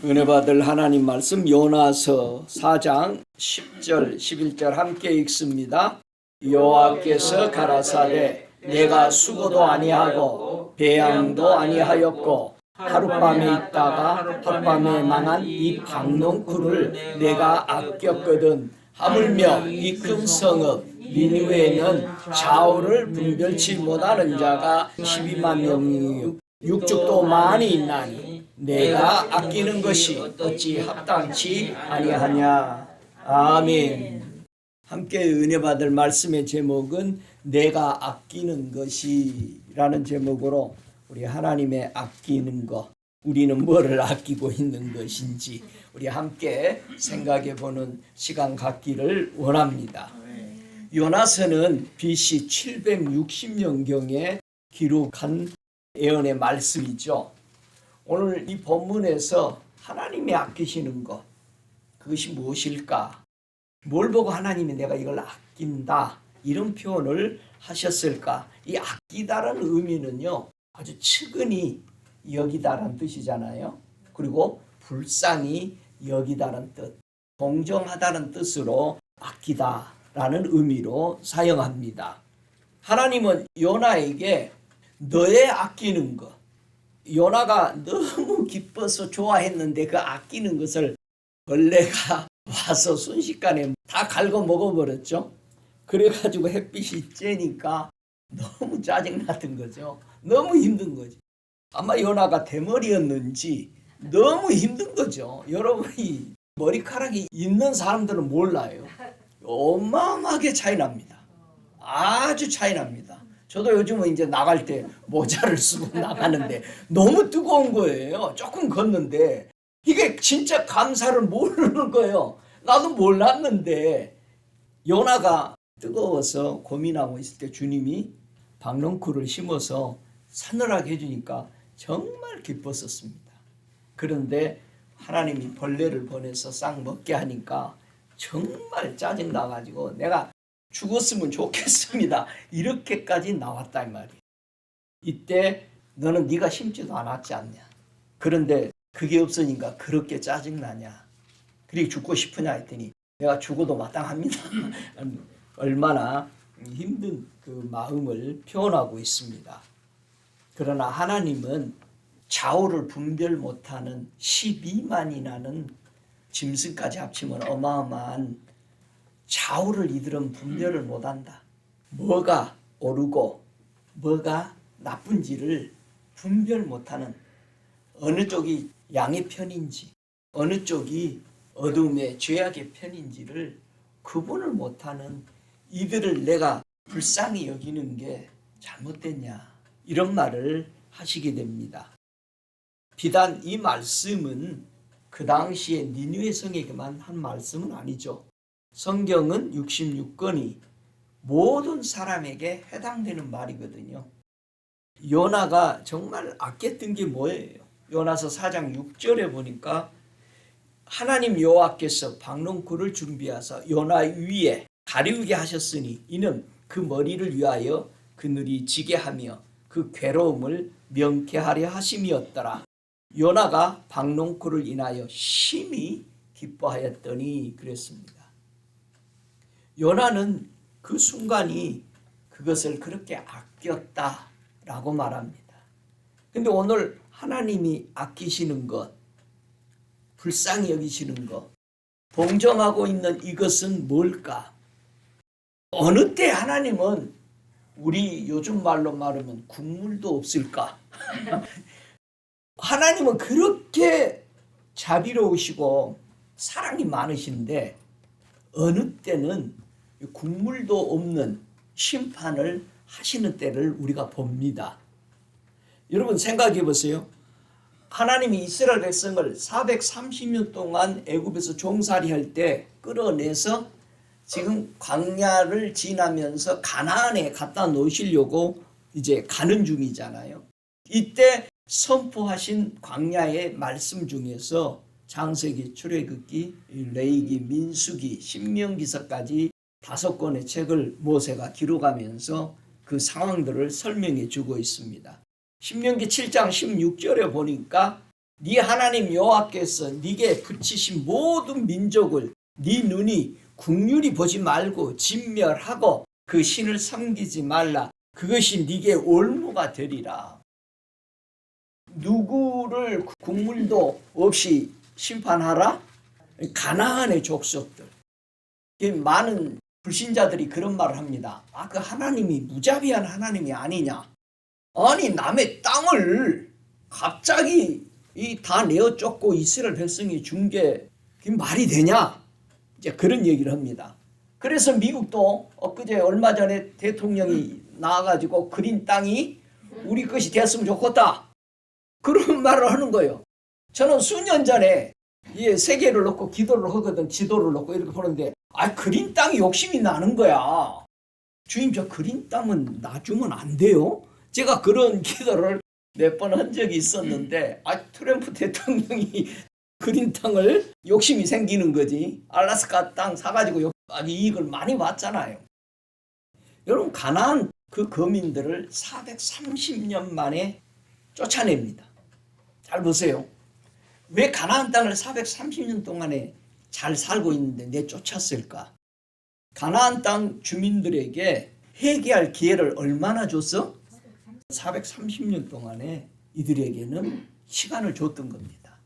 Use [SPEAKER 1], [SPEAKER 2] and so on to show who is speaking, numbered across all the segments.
[SPEAKER 1] 은혜 받을 하나님 말씀 요나서 4장 10절 11절 함께 읽습니다. 여호와께서 가라사대 내가 수고도 아니하고 배양도 아니하였고 하룻밤에 있다가 하룻밤에 망한 이 박농쿨을 내가 아꼈거든. 하물며 이 큰 성읍 니느웨에는 좌우를 분별치 못하는 자가 12만 명이요 육축도 많이 있나니 내가 아끼는 것이 어찌 합당치 아니하냐. 아멘. 함께 은혜 받을 말씀의 제목은 내가 아끼는 것이라는 제목으로 우리 하나님의 아끼는 것, 우리는 뭐를 아끼고 있는 것인지 우리 함께 생각해 보는 시간 갖기를 원합니다. 요나서는 BC 760년경에 기록한 예언의 말씀이죠. 오늘 이 본문에서 하나님이 아끼시는 것, 그것이 무엇일까? 뭘 보고 하나님이 내가 이걸 아낀다, 이런 표현을 하셨을까? 이 아끼다라는 의미는요, 아주 측은히 여기다라는 뜻이잖아요. 그리고 불쌍히 여기다라는 뜻, 동정하다는 뜻으로 아끼다라는 의미로 사용합니다. 하나님은 요나에게 너의 아끼는 것, 요나가 너무 기뻐서 좋아했는데 그 아끼는 것을 벌레가 와서 순식간에 다 갉아 먹어버렸죠. 그래가지고 햇빛이 쬐니까 너무 짜증났던 거죠. 너무 힘든 거죠. 아마 요나가 대머리였는지 너무 힘든 거죠. 여러분이 머리카락이 있는 사람들은 몰라요. 어마어마하게 차이 납니다. 아주 차이 납니다. 저도 요즘은 이제 나갈 때 모자를 쓰고 나가는데 너무 뜨거운 거예요. 조금 걷는데 이게 진짜 감사를 모르는 거예요. 나도 몰랐는데 요나가 뜨거워서 고민하고 있을 때 주님이 박농쿨을 심어서 서늘하게 해주니까 정말 기뻤었습니다. 그런데 하나님이 벌레를 보내서 싹 먹게 하니까 정말 짜증나가지고 내가 죽었으면 좋겠습니다. 이렇게까지 나왔다 이 말이에요. 이때 너는 네가 심지도 않았지 않냐. 그런데 그게 없으니까 그렇게 짜증나냐. 그리고 죽고 싶으냐 했더니 내가 죽어도 마땅합니다. 얼마나 힘든 그 마음을 표현하고 있습니다. 그러나 하나님은 좌우를 분별 못하는 12만이라는 짐승까지 합치면 어마어마한 좌우를 이들은 분별을 못한다. 뭐가 옳고 뭐가 나쁜지를 분별 못하는, 어느 쪽이 양의 편인지 어느 쪽이 어둠의 죄악의 편인지를 구분을 못하는 이들을 내가 불쌍히 여기는 게 잘못됐냐, 이런 말을 하시게 됩니다. 비단 이 말씀은 그 당시에 니느웨 성에게만 한 말씀은 아니죠. 성경은 66권이 모든 사람에게 해당되는 말이거든요. 요나가 정말 아꼈던 게 뭐예요? 요나서 4장 6절에 보니까 하나님 여호와께서 박농쿨을 준비하사 요나 위에 가리우게 하셨으니 이는 그 머리를 위하여 그늘이 지게 하며 그 괴로움을 명쾌하려 하심이었더라. 요나가 박농쿨을 인하여 심히 기뻐하였더니 그랬습니다. 요나는 그 순간이 그것을 그렇게 아꼈다라고 말합니다. 근데 오늘 하나님이 아끼시는 것, 불쌍히 여기시는 것, 동정하고 있는 이것은 뭘까? 어느 때 하나님은 우리 요즘 말로 말하면 국물도 없을까? 하나님은 그렇게 자비로우시고 사랑이 많으신데 어느 때는 국물도 없는 심판을 하시는 때를 우리가 봅니다. 여러분 생각해 보세요. 하나님이 이스라엘 백성을 430년 동안 애굽에서 종살이할 때 끌어내서 지금 광야를 지나면서 가나안에 갖다 놓으시려고 이제 가는 중이잖아요. 이때 선포하신 광야의 말씀 중에서 창세기, 출애굽기, 레위기, 민수기, 신명기서까지 5권의 책을 모세가 기록하면서 그 상황들을 설명해 주고 있습니다. 신명기 7장 16절에 보니까 네 하나님 여호와께서 네게 붙이신 모든 민족을 네 눈이 국률이 보지 말고 진멸하고 그 신을 섬기지 말라. 그것이 네게 올무가 되리라. 누구를 국물도 없이 심판하라? 가나안의 족속들. 많은 불신자들이 그런 말을 합니다. 그 하나님이 무자비한 하나님이 아니냐. 아니 남의 땅을 갑자기 다 내어 쫓고 이스라엘 백성이 준 게 말이 되냐? 이제 그런 얘기를 합니다. 그래서 미국도 엊그제 얼마 전에 대통령이 나와가지고 그린 땅이 우리 것이 됐으면 좋겠다. 그런 말을 하는 거예요. 저는 수년 전에 세계를 놓고 기도를 하거든. 지도를 놓고 이렇게 보는데 그린 땅이 욕심이 나는 거야. 주님 저 그린 땅은 놔주면 안 돼요? 제가 그런 기도를 몇 번 한 적이 있었는데 트럼프 대통령이 그린 땅을 욕심이 생기는 거지. 알래스카 땅 사가지고 이익을 많이 봤잖아요. 여러분 가나안 그 거민들을 430년 만에 쫓아냅니다. 잘 보세요. 왜 가나안 땅을 430년 동안에 잘 살고 있는데 내쫓았을까? 가나안 땅 주민들에게 회개할 기회를 얼마나 줬어? 430년 동안에 이들에게는 시간을 줬던 겁니다.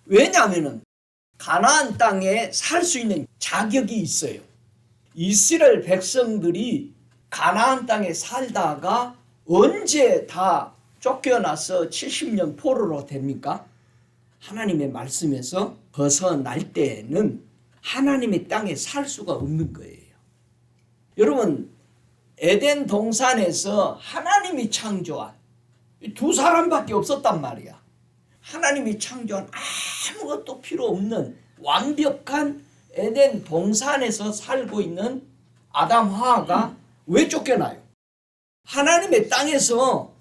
[SPEAKER 1] 왜냐하면 가나안 땅에 살 수 있는 자격이 있어요. 이스라엘 백성들이 가나안 땅에 살다가 언제 다 쫓겨나서 70년 포로로 됩니까? 하나님의 말씀에서 벗어날 때에는 하나님의 땅에 살 수가 없는 거예요. 여러분 에덴 동산에서 하나님이 창조한 두 사람밖에 없었단 말이야. 하나님이 창조한 아무것도 필요 없는 완벽한 에덴 동산에서 살고 있는 아담 하와가 왜 쫓겨나요? 하나님의 땅에서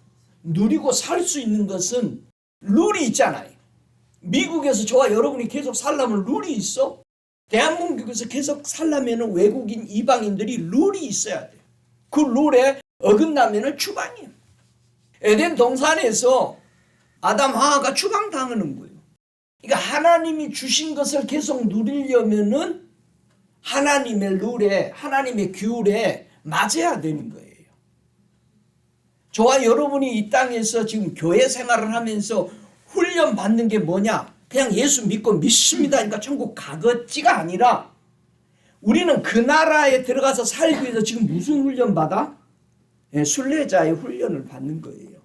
[SPEAKER 1] 누리고 살 수 있는 것은 룰이 있잖아요. 미국에서 저와 여러분이 계속 살려면 룰이 있어. 대한민국에서 계속 살려면 외국인 이방인들이 룰이 있어야 돼요. 그 룰에 어긋나면 추방이에요. 에덴 동산에서 아담 하와가 추방당하는 거예요. 그러니까 하나님이 주신 것을 계속 누리려면은 하나님의 룰에, 하나님의 규율에 맞아야 되는 거예요. 저와 여러분이 이 땅에서 지금 교회 생활을 하면서 훈련 받는 게 뭐냐? 그냥 예수 믿고 믿습니다. 그러니까 천국 가겠지가 아니라 우리는 그 나라에 들어가서 살기 위해서 지금 무슨 훈련 받아? 순례자의 훈련을 받는 거예요.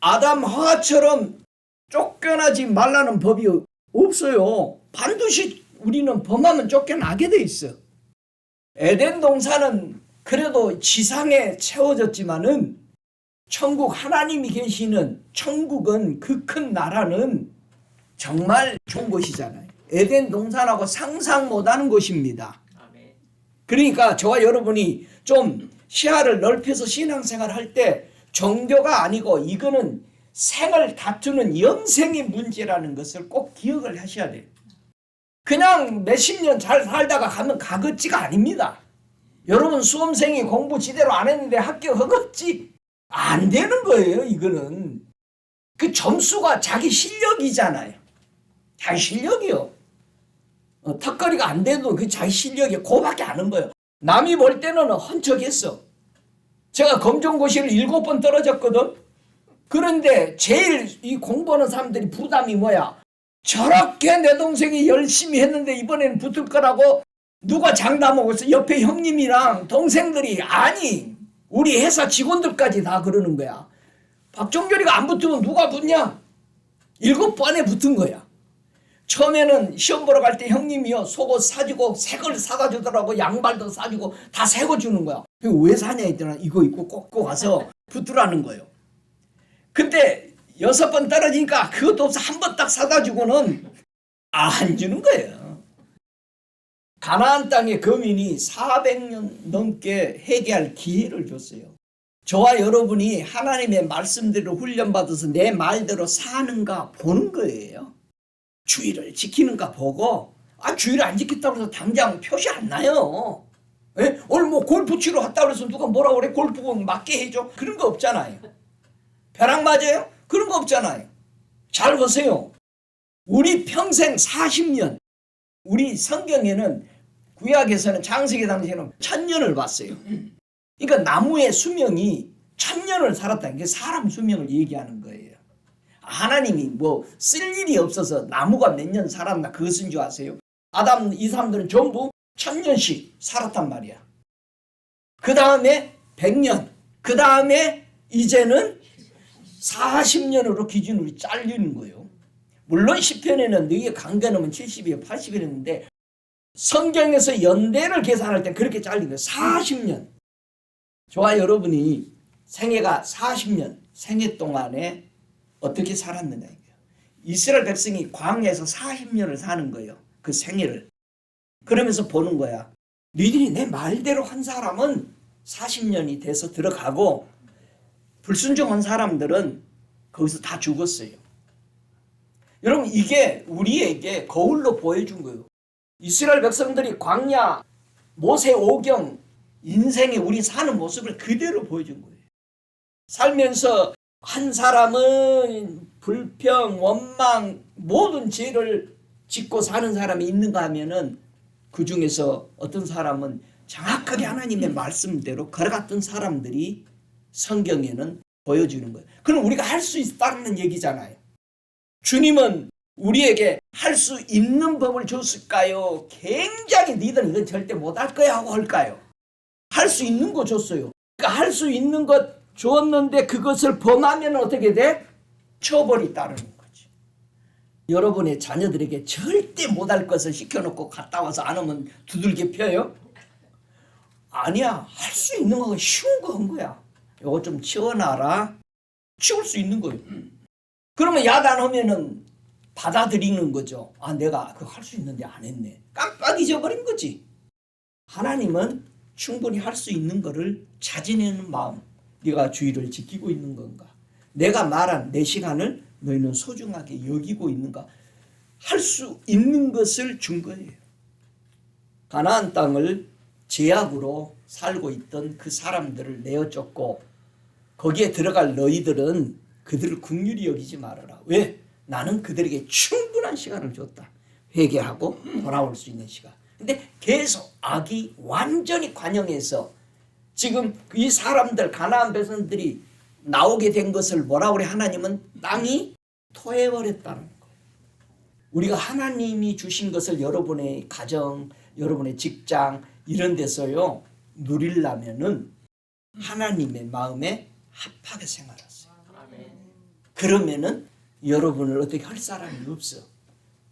[SPEAKER 1] 아담 하와처럼 쫓겨나지 말라는 법이 없어요. 반드시 우리는 범하면 쫓겨나게 돼 있어. 에덴 동산은 그래도 지상에 채워졌지만은 천국 하나님이 계시는 천국은 그 큰 나라는 정말 좋은 곳이잖아요. 에덴 동산하고 상상 못하는 곳입니다. 그러니까 저와 여러분이 좀 시야를 넓혀서 신앙생활 할 때 종교가 아니고 이거는 생을 다투는 영생의 문제라는 것을 꼭 기억을 하셔야 돼요. 그냥 몇십 년 잘 살다가 가면 가겠지가 아닙니다. 여러분 수험생이 공부 제대로 안 했는데 합격하겠지? 안 되는 거예요. 이거는 그 점수가 자기 실력이잖아요. 자기 실력이요. 턱걸이가 안 돼도 그 자기 실력이 그거밖에 안 한 거예요. 남이 볼 때는 헌척했어. 제가 검정고시를 7번 떨어졌거든. 그런데 제일 이 공부하는 사람들이 부담이 뭐야? 저렇게 내 동생이 열심히 했는데 이번에는 붙을 거라고 누가 장담하고 있어? 옆에 형님이랑 동생들이 아니 우리 회사 직원들까지 다 그러는 거야. 박종렬이가 안 붙으면 누가 붙냐? 7번에 붙은 거야. 처음에는 시험 보러 갈 때 형님이요 속옷 사주고 새 걸 사다 주더라고. 양말도 사주고 다 새 거 주는 거야. 왜 사냐 했더니 이거 입고 꼭 가서 붙으라는 거예요. 근데 6번 떨어지니까 그것도 없어. 한 번 딱 사다 주고는 안 주는 거예요. 가나안 땅의 거민이 400년 넘게 회개할 기회를 줬어요. 저와 여러분이 하나님의 말씀대로 훈련받아서 내 말대로 사는가 보는 거예요. 주의를 지키는가 보고 주의를 안 지켰다고 해서 당장 표시 안 나요. 오늘 뭐 골프 치러 갔다고 해서 누가 뭐라고 그래? 골프공 맞게 해줘? 그런 거 없잖아요. 벼락 맞아요? 그런 거 없잖아요. 잘 보세요. 우리 평생 40년, 우리 성경에는 구약에서는 창세기 당시에는 1000년을 봤어요. 그러니까 나무의 수명이 1000년을 살았다. 이게 사람 수명을 얘기하는 거예요. 하나님이 뭐 쓸 일이 없어서 나무가 몇 년 살았나 그것인 줄 아세요? 아담 이 사람들은 전부 1000년씩 살았단 말이야. 그 다음에 100년, 그 다음에 이제는 40년으로 기준으로 잘리는 거예요. 물론 시편에는 너희의 강건하면 70이에요 80이랬는데 성경에서 연대를 계산할 때 그렇게 잘린 거예요. 40년. 저와 여러분이 생애가 40년 생애 동안에 어떻게 살았느냐 이거예요. 이스라엘 백성이 광야에서 40년을 사는 거예요. 그 생애를. 그러면서 보는 거야. 너희들이 내 말대로 한 사람은 40년이 돼서 들어가고 불순종한 사람들은 거기서 다 죽었어요. 여러분 이게 우리에게 거울로 보여준 거예요. 이스라엘 백성들이 광야 모세 오경 인생에 우리 사는 모습을 그대로 보여준 거예요. 살면서 한 사람은 불평, 원망 모든 죄를 짓고 사는 사람이 있는가 하면은 그 중에서 어떤 사람은 정확하게 하나님의 말씀대로 걸어갔던 사람들이 성경에는 보여주는 거예요. 그럼 우리가 할 수 있다는 얘기잖아요. 주님은 우리에게 할 수 있는 법을 줬을까요? 굉장히 너희들은 이건 절대 못할 거야 하고 할까요? 할 수 있는 거 줬어요. 그러니까 할 수 있는 것 줬는데 그것을 범하면 어떻게 돼? 처벌이 따르는 거지. 여러분의 자녀들에게 절대 못할 것을 시켜놓고 갔다 와서 안 하면 두들겨 펴요? 아니야. 할 수 있는 거 쉬운 거 한 거야. 이거 좀 치워놔라. 치울 수 있는 거예요. 그러면 야단하면은 받아들이는 거죠. 아, 내가 그거 할 수 있는데 안 했네. 깜빡 잊어버린 거지. 하나님은 충분히 할 수 있는 거를 자진하는 마음. 네가 주의를 지키고 있는 건가? 내가 말한 내 시간을 너희는 소중하게 여기고 있는가? 할 수 있는 것을 준 거예요. 가나안 땅을 제약으로 살고 있던 그 사람들을 내어쫓고 거기에 들어갈 너희들은 그들을 긍휼히 여기지 말아라. 왜? 나는 그들에게 충분한 시간을 줬다. 회개하고 돌아올 수 있는 시간. 근데 계속 악이 완전히 관영해서 지금 이 사람들 가나안 백성들이 나오게 된 것을 뭐라고 그래? 하나님은 땅이 토해버렸다는 거예요. 우리가 하나님이 주신 것을 여러분의 가정, 여러분의 직장 이런 데서요 누리려면은 하나님의 마음에 합하게 생활하세요. 그러면은 여러분을 어떻게 할 사람이 없어.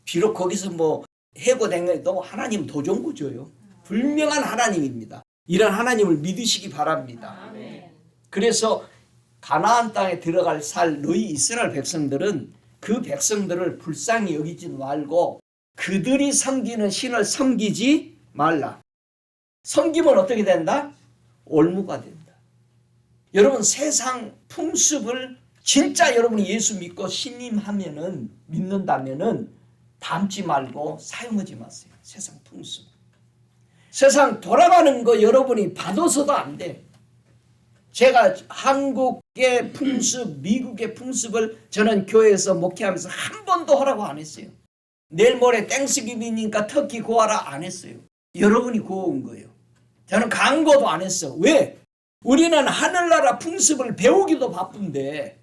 [SPEAKER 1] 비록 거기서 뭐 해고된 것도 하나님 도전구 줘요. 분명한 하나님입니다. 이런 하나님을 믿으시기 바랍니다. 그래서 가나안 땅에 들어갈 살 너희 이스라엘 백성들은 그 백성들을 불쌍히 여기지 말고 그들이 섬기는 신을 섬기지 말라. 섬기면 어떻게 된다? 올무가 된다. 여러분 세상 풍습을 진짜 여러분이 예수 믿고 신임하면은 믿는다면은 담지 말고 사용하지 마세요. 세상 풍습. 세상 돌아가는 거 여러분이 받아서도 안 돼. 제가 한국의 풍습, 미국의 풍습을 저는 교회에서 목회하면서 한 번도 하라고 안 했어요. 내일 모레 땡스기빙이니까 터키 구하라 안 했어요. 여러분이 구워온 거예요. 저는 강고도 안 했어. 왜? 우리는 하늘나라 풍습을 배우기도 바쁜데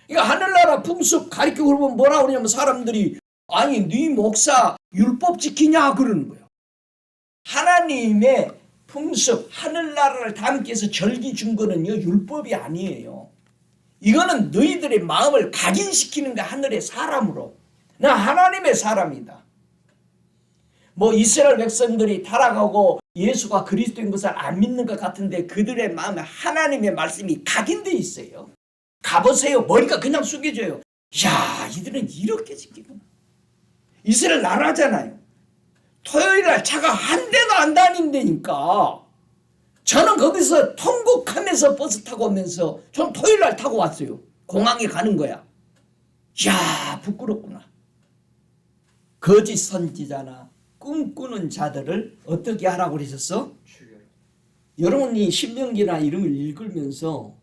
[SPEAKER 1] 그러니까 하늘나라 풍습 가르치고 그러면 뭐라 그러냐면 사람들이 아니 네 목사 율법 지키냐 그러는 거예요. 하나님의 풍습 하늘나라를 담기 위해서 절기 준 거는요 율법이 아니에요. 이거는 너희들의 마음을 각인시키는 게 하늘의 사람으로. 나 하나님의 사람이다. 뭐 이스라엘 백성들이 타락하고 예수가 그리스도인 것을 안 믿는 것 같은데 그들의 마음에 하나님의 말씀이 각인되어 있어요. 가보세요. 머리가 그냥 숙여져요. 야 이들은 이렇게 지키구나. 이스라엘 나라잖아요. 토요일날 차가 한 대도 안 다닌다니까. 저는 거기서 통곡하면서 버스 타고 오면서 전 토요일날 타고 왔어요. 공항에 가는 거야. 야 부끄럽구나. 거짓 선지자나 꿈꾸는 자들을 어떻게 하라고 그러셨어? 여러분이 신명기나 이런 걸 읽으면서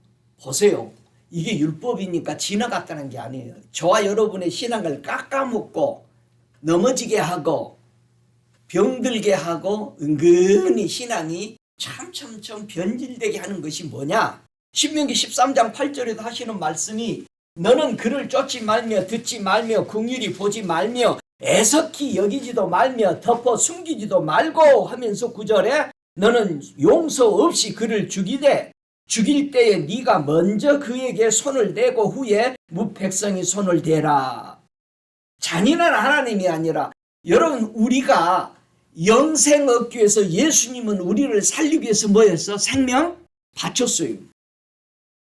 [SPEAKER 1] 보세요. 이게 율법이니까 지나갔다는 게 아니에요. 저와 여러분의 신앙을 깎아먹고 넘어지게 하고 병들게 하고 은근히 신앙이 참참참 변질되게 하는 것이 뭐냐? 신명기 13장 8절에도 하시는 말씀이 너는 그를 쫓지 말며 듣지 말며 긍휼히 보지 말며 애석히 여기지도 말며 덮어 숨기지도 말고 하면서 9절에 너는 용서 없이 그를 죽이되 죽일 때에 네가 먼저 그에게 손을 대고 후에 무백성이 손을 대라. 잔인한 하나님이 아니라 여러분 우리가 영생 얻기 위해서 예수님은 우리를 살리기 위해서 뭐였어? 생명 바쳤어요.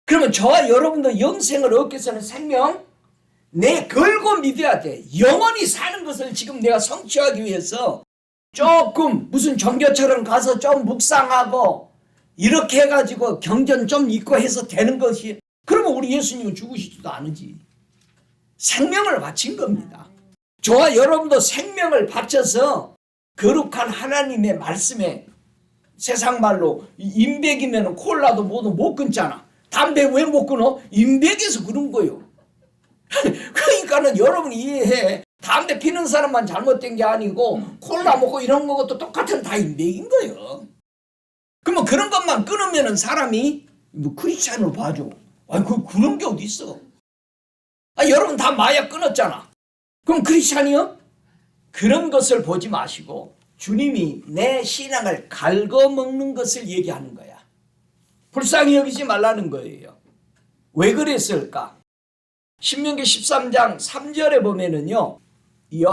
[SPEAKER 1] 그러면 저와 여러분도 영생을 얻기 위해서는 생명 내 걸고 믿어야 돼. 영원히 사는 것을 지금 내가 성취하기 위해서 조금 무슨 종교처럼 가서 좀 묵상하고 이렇게 해가지고 경전 좀 읽고 해서 되는 것이 그러면 우리 예수님은 죽으시지도 않으지. 생명을 바친 겁니다. 저와 여러분도 생명을 바쳐서 거룩한 하나님의 말씀에 세상 말로 인백이면 콜라도 뭐도 못 끊잖아. 담배 왜 못 끊어? 인백에서 그런 거요. 그러니까는 여러분이 이해해. 담배 피는 사람만 잘못된 게 아니고 콜라 먹고 이런 것도 똑같은 다 인백인 거예요. 그러면 그런 것만 끊으면은 사람이 뭐 크리스찬으로 봐줘. 아니 그런 게 어디 있어? 아 여러분 다 마약 끊었잖아. 그럼 크리스찬이요? 그런 것을 보지 마시고 주님이 내 신앙을 갉아먹는 것을 얘기하는 거야. 불쌍히 여기지 말라는 거예요. 왜 그랬을까? 신명기 13장 3절에 보면은요.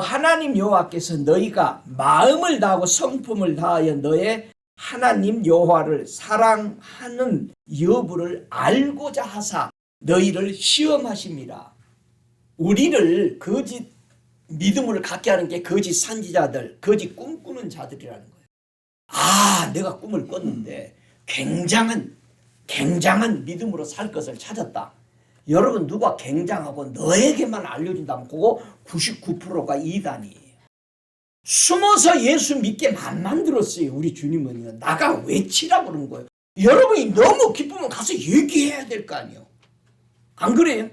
[SPEAKER 1] 하나님 여호와께서 너희가 마음을 다하고 성품을 다하여 너의 하나님 여호와를 사랑하는 여부를 알고자 하사 너희를 시험하심이라. 우리를 거짓 믿음을 갖게 하는 게 거짓 선지자들, 거짓 꿈꾸는 자들이라는 거예요. 아, 내가 꿈을 꿨는데 굉장한 믿음으로 살 것을 찾았다. 여러분 누가 굉장하고 너에게만 알려준다면 그거 99%가 이단이에요. 숨어서 예수 믿게 안 만들었어요. 우리 주님은요. 나가 외치라고 그런 거예요. 여러분이 너무 기쁘면 가서 얘기해야 될 거 아니에요. 안 그래요?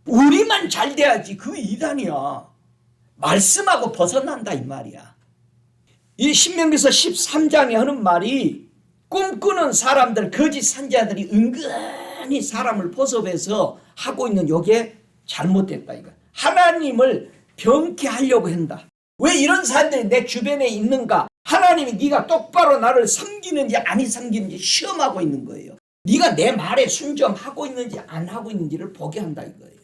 [SPEAKER 1] 우리만 잘 돼야지. 그 이단이야. 말씀하고 벗어난다 이 말이야. 이 신명기서 13장에 하는 말이 꿈꾸는 사람들, 거짓 선지자들이 은근히 사람을 포섭해서 하고 있는 요게 잘못됐다 이거. 하나님을 병케하려고 한다. 왜 이런 사람들이 내 주변에 있는가? 하나님이 네가 똑바로 나를 섬기는지 안 섬기는지 시험하고 있는 거예요. 네가 내 말에 순종하고 있는지 안 하고 있는지를 보게 한다 이거예요.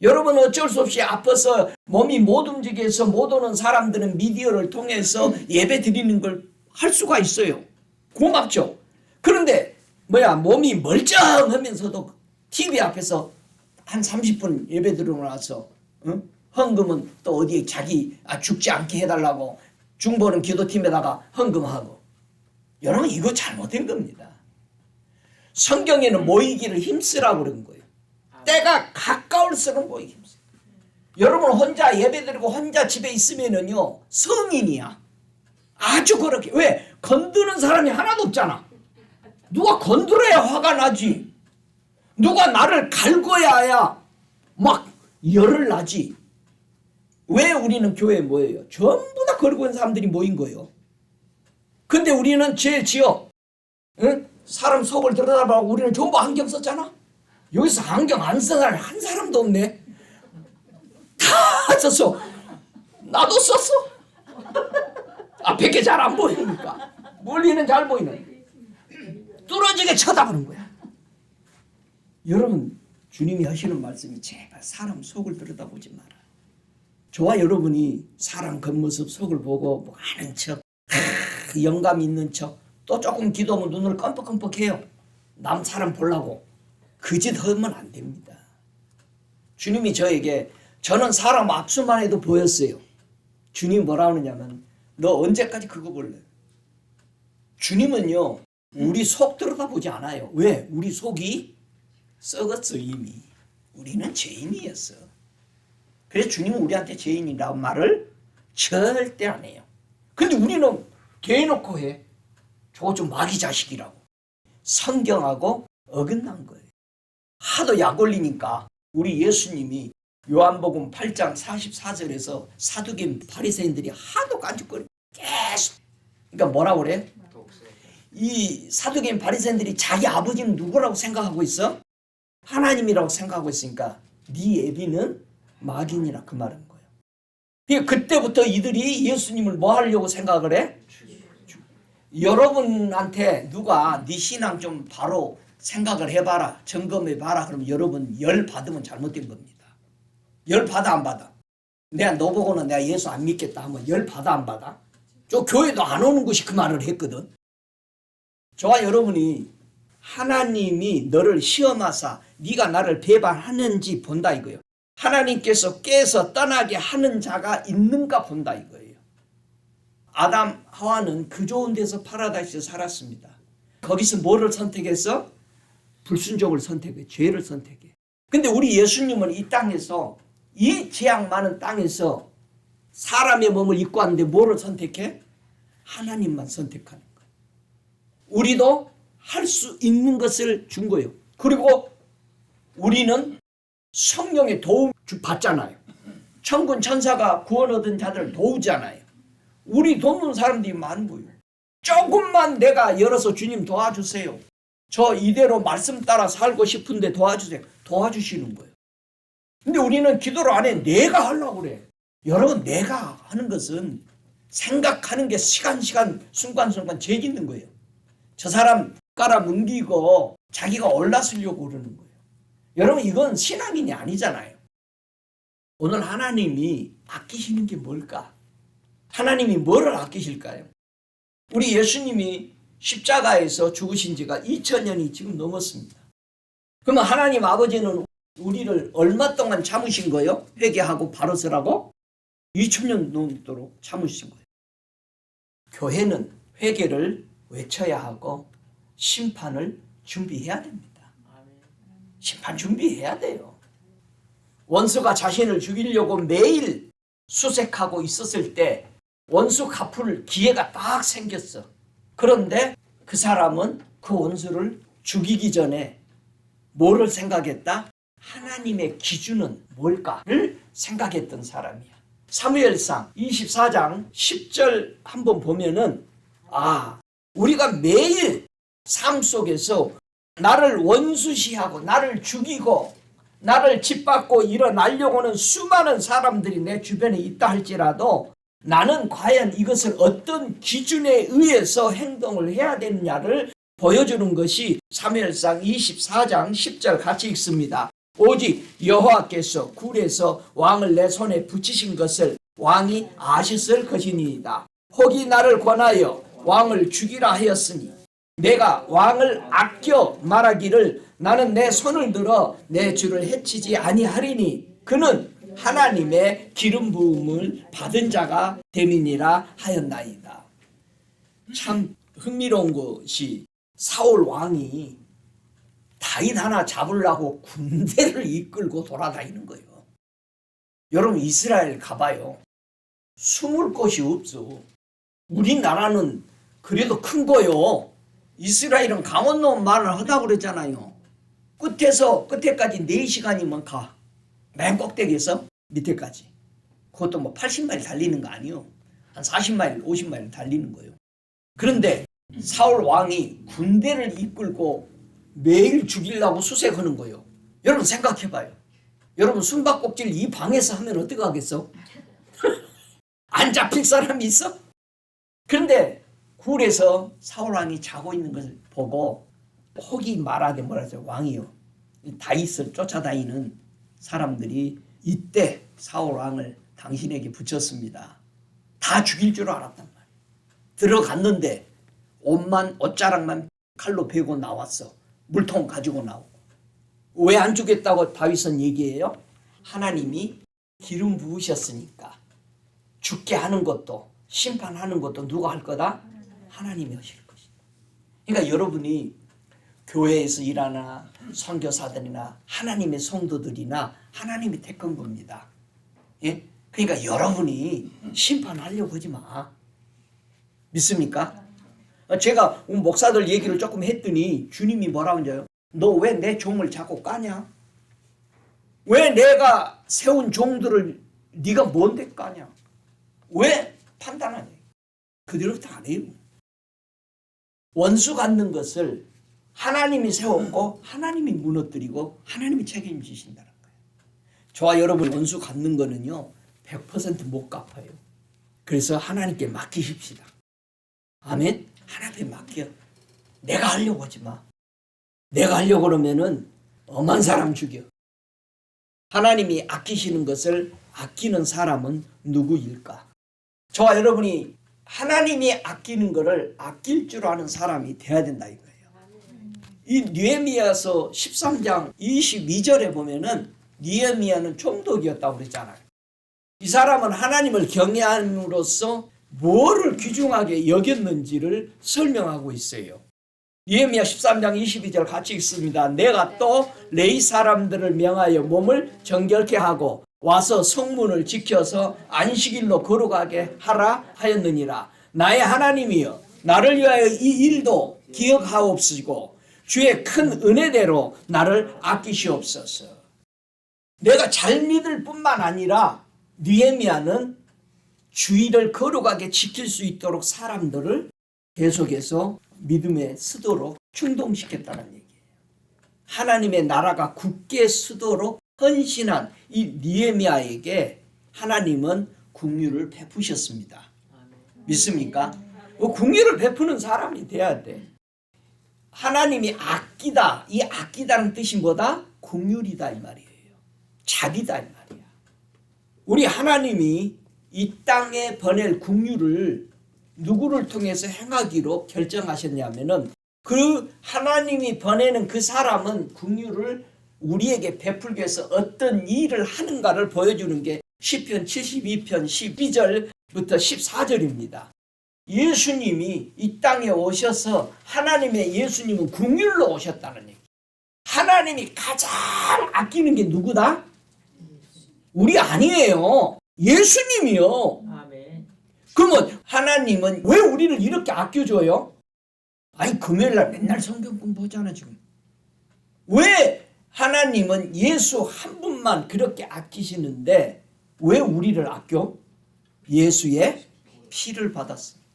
[SPEAKER 1] 여러분 어쩔 수 없이 아파서 몸이 못 움직여서 못 오는 사람들은 미디어를 통해서 예배 드리는 걸 할 수가 있어요. 고맙죠. 그런데 몸이 멀쩡하면서도 TV 앞에서 한 30분 예배 드리고 나서 헌금은 또 어디에 자기 죽지 않게 해달라고 중보는 기도팀에다가 헌금하고. 여러분 이거 잘못된 겁니다. 성경에는 모이기를 힘쓰라고 그런 거예요. 때가 가까울수록 모이기 힘쓰. 여러분 혼자 예배드리고 혼자 집에 있으면은요 성인이야. 아주 그렇게. 왜? 건드는 사람이 하나도 없잖아. 누가 건드려야 화가 나지. 누가 나를 갈궈야 막 열을 나지. 왜 우리는 교회에 뭐예요? 전부 다 걸고 있는 사람들이 모인 거예요. 근데 우리는 죄 지어 사람 속을 들여다보고 우리는 전부 안경 썼잖아. 여기서 안경 안 쓴 사람 한 사람도 없네. 다 썼어. 나도 썼어. 앞에 게 잘 안 보이니까. 멀리는 잘 보이는. 뚫어지게 쳐다보는 거야. 여러분 주님이 하시는 말씀이 제발 사람 속을 들여다보지 마라. 저와 여러분이 사람 겉모습 속을 보고 뭐 아는 척, 영감 있는 척, 또 조금 기도하면 눈을 껌뻑껌뻑해요. 남 사람 보려고. 그 짓 하면 안 됩니다. 주님이 저에게 저는 사람 악수만 해도 보였어요. 주님이 뭐라 하느냐면 너 언제까지 그거 볼래? 주님은요 우리 속 들여다보지 않아요. 왜? 우리 속이 썩었어 이미. 우리는 죄인이었어. 그래서 주님은 우리한테 죄인이라고 말을 절대 안 해요. 근데 우리는 대놓고 해. 저거 좀 마귀 자식이라고. 성경하고 어긋난 거예요. 하도 약 올리니까 우리 예수님이 요한복음 8장 44절에서 사두개인 바리새인들이 하도 깐죽거려 계속. 그러니까 뭐라고 그래? 이 사두개인 바리새인들이 자기 아버지는 누구라고 생각하고 있어? 하나님이라고 생각하고 있으니까 네 애비는 마귀니라 그 말인 거예요. 그러니까 그때부터 이들이 예수님을 뭐 하려고 생각을 해? 여러분한테 누가 네 신앙 좀 바로 생각을 해봐라, 점검해봐라. 그러면 여러분 열 받으면 잘못된 겁니다. 열 받아 안 받아? 내가 너 보고는 내가 예수 안 믿겠다 하면 열 받아 안 받아? 저 교회도 안 오는 것이 그 말을 했거든. 저와 여러분이 하나님이 너를 시험하사 네가 나를 배반하는지 본다 이거예요. 하나님께서 깨서 떠나게 하는 자가 있는가 본다 이거예요. 아담 하와는 그 좋은 데서 파라다이스에 살았습니다. 거기서 뭐를 선택했어? 불순종을 선택해. 죄를 선택해. 근데 우리 예수님은 이 땅에서 이 재앙 많은 땅에서 사람의 몸을 입고 왔는데 뭐를 선택해? 하나님만 선택하는 거예요. 우리도 할 수 있는 것을 준 거예요. 그리고 우리는 성령의 도움 받잖아요. 천군 천사가 구원 얻은 자들을 도우잖아요. 우리 돕는 사람들이 많은 거예요. 조금만 내가 열어서 주님 도와주세요. 저 이대로 말씀 따라 살고 싶은데 도와주세요. 도와주시는 거예요. 근데 우리는 기도를 안 해. 내가 하려고 그래. 여러분 내가 하는 것은 생각하는 게 시간 순간순간 죄 짓는 거예요. 저 사람 깔아뭉기고 자기가 올라서려고 그러는 거예요. 여러분 이건 신앙인이 아니잖아요. 오늘 하나님이 아끼시는 게 뭘까? 하나님이 뭐를 아끼실까요? 우리 예수님이 십자가에서 죽으신 지가 2000년이 지금 넘었습니다. 그러면 하나님 아버지는 우리를 얼마 동안 참으신 거예요? 회개하고 바로 서라고? 2000년 넘도록 참으신 거예요. 교회는 회개를 외쳐야 하고 심판을 준비해야 됩니다. 심판 준비해야 돼요. 원수가 자신을 죽이려고 매일 수색하고 있었을 때 원수 갚을 기회가 딱 생겼어. 그런데 그 사람은 그 원수를 죽이기 전에 뭐를 생각했다? 하나님의 기준은 뭘까를 생각했던 사람이야. 사무엘상 24장 10절 한번 보면은 우리가 매일 삶 속에서 나를 원수시하고 나를 죽이고 나를 짓밟고 일어나려고 하는 수많은 사람들이 내 주변에 있다 할지라도 나는 과연 이것을 어떤 기준에 의해서 행동을 해야 되느냐를 보여주는 것이 사무엘상 24장 10절 같이 읽습니다. 오직 여호와께서 굴에서 왕을 내 손에 붙이신 것을 왕이 아셨을 것이니이다. 혹이 나를 권하여 왕을 죽이라 하였으니 내가 왕을 아껴 말하기를 나는 내 손을 들어 내 주를 해치지 아니하리니 그는 하나님의 기름 부음을 받은 자가 됨이니라 하였나이다. 참 흥미로운 것이 사울 왕이 다윗 하나 잡으려고 군대를 이끌고 돌아다니는 거예요. 여러분 이스라엘 가봐요. 숨을 곳이 없어. 우리나라는 그래도 큰 거요. 이스라엘은 강원도 말을 하다고 그랬잖아요. 끝에서 끝에까지 4시간이면 가. 맨 꼭대기에서 밑에까지. 그것도 뭐 80마일 달리는 거 아니에요. 한 40마일, 50마일 달리는 거예요. 그런데 사울 왕이 군대를 이끌고 매일 죽이려고 수색하는 거예요. 여러분 생각해봐요. 여러분 숨바꼭질 이 방에서 하면 어떻게 하겠어? 안 잡힐 사람이 있어? 그런데 굴에서 사울 왕이 자고 있는 것을 보고 혹이 말하되 뭐라죠? 왕이요. 다윗을 쫓아다니는 사람들이 이때 사울 왕을 당신에게 붙였습니다. 다 죽일 줄 알았단 말이에요. 들어갔는데 옷자락만 칼로 베고 나왔어. 물통 가지고 나오고. 왜 안 주겠다고 다윗은 얘기해요? 하나님이 기름 부으셨으니까 죽게 하는 것도 심판하는 것도 누가 할 거다? 하나님이 하실 것이다. 그러니까 여러분이 교회에서 일하나 선교사들이나 하나님의 성도들이나 하나님이 택한 겁니다. 예? 그러니까 여러분이 심판하려고 하지 마. 믿습니까? 제가 목사들 얘기를 조금 했더니 주님이 뭐라고 하죠? 너 왜 내 종을 자꾸 까냐? 왜 내가 세운 종들을 네가 뭔데 까냐? 왜 판단하냐? 그대로부터 안 해요. 원수 갖는 것을 하나님이 세웠고 하나님이 무너뜨리고 하나님이 책임지신다는 거예요. 저와 여러분 원수 갖는 거는요 100% 못 갚아요. 그래서 하나님께 맡기십시다. 아멘. 하나님께 맡겨. 내가 하려고 하지 마. 내가 하려고 그러면은 엄한 사람 죽여. 하나님이 아끼시는 것을 아끼는 사람은 누구일까? 저와 여러분이 하나님이 아끼는 것을 아낄 줄 아는 사람이 돼야 된다 이거예요. 이 느헤미야서 13장 22절에 보면은 느헤미야는 총독이었다고 그랬잖아요. 이 사람은 하나님을 경외함으로써 뭐를 귀중하게 여겼는지를 설명하고 있어요. 느헤미야 13장 22절 같이 읽습니다. 내가 또 레위 사람들을 명하여 몸을 정결케 하고 와서 성문을 지켜서 안식일로 걸어가게 하라 하였느니라. 나의 하나님이여 나를 위하여 이 일도 기억하옵시고 주의 큰 은혜대로 나를 아끼시옵소서. 내가 잘 믿을 뿐만 아니라 느헤미야는 주의를 거룩하게 지킬 수 있도록 사람들을 계속해서 믿음에 서도록 충동시켰다는 얘기예요. 하나님의 나라가 굳게 서도록 헌신한 이 느헤미야에게 하나님은 긍휼을 베푸셨습니다. 믿습니까? 긍휼을 베푸는 사람이 돼야 돼. 하나님이 아끼다, 이 아끼다는 뜻이 뭐다? 긍휼이다 이 말이에요. 자비다 이 말이야. 우리 하나님이 이 땅에 보낼 긍휼을 누구를 통해서 행하기로 결정하셨냐면은 그 하나님이 보내는 그 사람은 긍휼을 우리에게 베풀기 위해서 어떤 일을 하는가를 보여주는 게 시편 72편 12절부터 14절입니다. 예수님이 이 땅에 오셔서 하나님의 예수님은 긍휼로 오셨다는 얘기. 하나님이 가장 아끼는 게 누구다? 우리 아니에요. 예수님이요.
[SPEAKER 2] 아멘.
[SPEAKER 1] 그러면 하나님은 왜 우리를 이렇게 아껴줘요? 아니 금요일날 맨날 성경 공부하잖아 지금. 왜 하나님은 예수 한 분만 그렇게 아끼시는데 왜 우리를 아껴? 예수의 피를 받았으니까.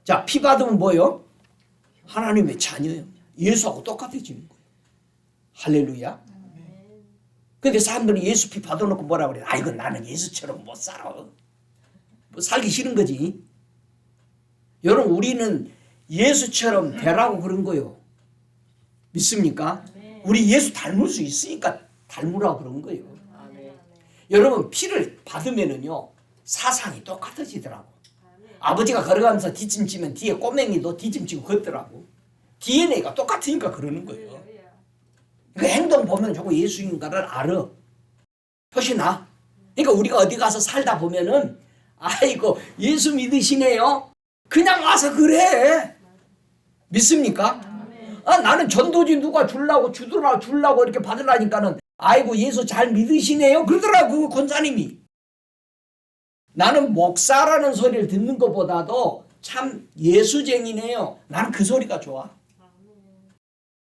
[SPEAKER 1] 자, 피 받으면 뭐요? 하나님의 자녀예요. 예수하고 똑같아지는 거예요. 할렐루야. 근데 사람들이 예수 피 받아놓고 뭐라 그래? 아이고 나는 예수처럼 못 살아. 뭐 살기 싫은 거지. 여러분 우리는 예수처럼 되라고 그런 거예요. 믿습니까? 우리 예수 닮을 수 있으니까 닮으라고 그런 거예요. 여러분 피를 받으면은요 사상이 똑같아지더라고. 아버지가 걸어가면서 뒷짐지면 뒤에 꼬맹이도 뒷짐지고 걷더라고. DNA가 똑같으니까 그러는 거예요. 그 행동 보면 저거 예수인가를 알아. 표시 나. 그러니까 우리가 어디 가서 살다 보면은 아이고 예수 믿으시네요. 그냥 와서 그래. 믿습니까? 아, 나는 전도지 누가 주려고 이렇게 받으라니까는 아이고 예수 잘 믿으시네요. 그러더라고 권사님이. 나는 목사라는 소리를 듣는 것보다도 참 예수쟁이네요. 나는 그 소리가 좋아.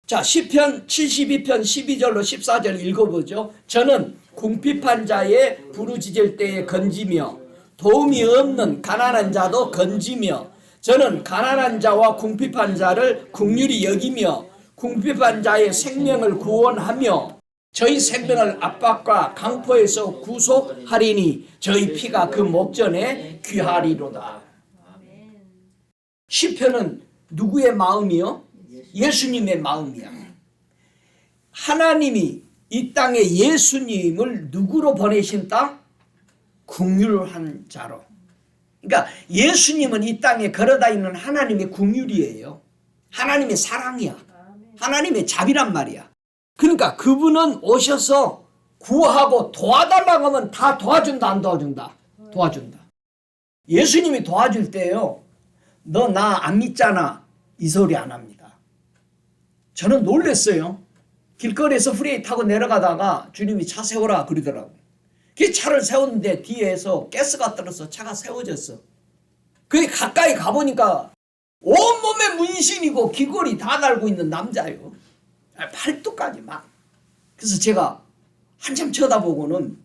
[SPEAKER 1] 자, 시편 72편 12절로 14절 읽어보죠. 저는 궁핍한 자의 부르짖을 때에 건지며 도움이 없는 가난한 자도 건지며 저는 가난한 자와 궁핍한 자를 긍휼히 여기며 궁핍한 자의 생명을 구원하며 저희 생명을 압박과 강포에서 구속하리니 저희 피가 그 목전에 귀하리로다. 시편은 누구의 마음이요? 예수님의 마음이야. 하나님이 이 땅에 예수님을 누구로 보내신다? 긍휼한 자로. 그러니까 예수님은 이 땅에 걸어다니는 하나님의 긍휼이에요. 하나님의 사랑이야. 하나님의 자비란 말이야. 그러니까 그분은 오셔서 구하고 도와달라고 하면 다 도와준다 안 도와준다? 도와준다. 예수님이 도와줄 때요. 너 나 안 믿잖아. 이 소리 안 합니다. 저는 놀랐어요. 길거리에서 프레이 타고 내려가다가 주님이 차 세워라 그러더라고요. 그 차를 세웠는데 뒤에서 가스가 떨어서 차가 세워졌어. 그게 가까이 가보니까 온몸에 문신이고 귀걸이 다 달고 있는 남자예요. 팔뚝까지 막. 그래서 제가 한참 쳐다보고는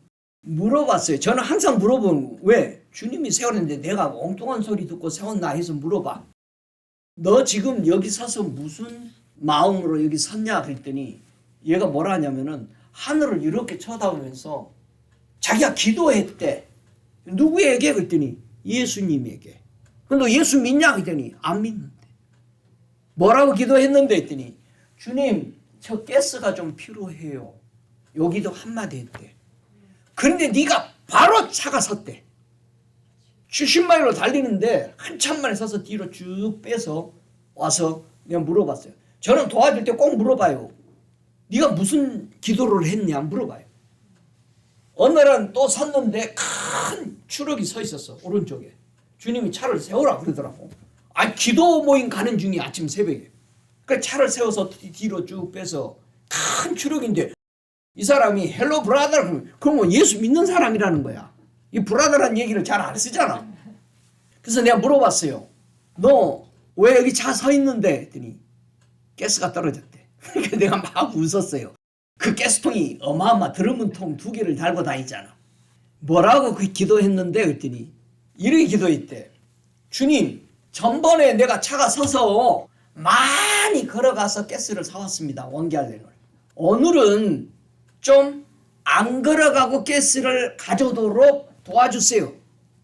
[SPEAKER 1] 물어봤어요. 저는 항상 물어보는 왜? 주님이 세웠는데 내가 엉뚱한 소리 듣고 세웠나 해서 물어봐. 너 지금 여기 서서 무슨 마음으로 여기 섰냐 그랬더니 얘가 뭐라 하냐면은 하늘을 이렇게 쳐다보면서 자기가 기도했대. 누구에게? 그랬더니 예수님에게. 근데 너 예수 믿냐? 그랬더니 안 믿는데. 뭐라고 기도했는데 했더니 주님 저 가스가 좀 필요해요. 여기도 한마디 했대. 그런데 네가 바로 차가 섰대. 70마일로 달리는데 한참 만에 서서 뒤로 쭉 빼서 와서 내가 물어봤어요. 저는 도와줄 때 꼭 물어봐요. 네가 무슨 기도를 했냐 물어봐요. 어느 날은 또 섰는데 큰 추럭이 서 있었어. 오른쪽에. 주님이 차를 세우라 그러더라고. 기도 모임 가는 중에 아침 새벽에. 그래서 차를 세워서 뒤로 쭉 빼서 큰 추럭인데 이 사람이 헬로 브라더 그러면 예수 믿는 사람이라는 거야. 이 브라더라는 얘기를 잘 안 쓰잖아. 그래서 내가 물어봤어요. 너 왜 여기 차 서 있는데? 했더니 가스가 떨어졌대. 그러니까 내가 막 웃었어요. 그 가스통이 어마어마 드러문통 2개를 달고 다니잖아. 뭐라고 그 기도했는데? 했더니 이렇게 기도했대. 주님 전번에 내가 차가 서서 많이 걸어가서 가스를 사왔습니다. 원기할래를. 오늘은 좀 안 걸어가고 가스를 가져오도록 도와주세요.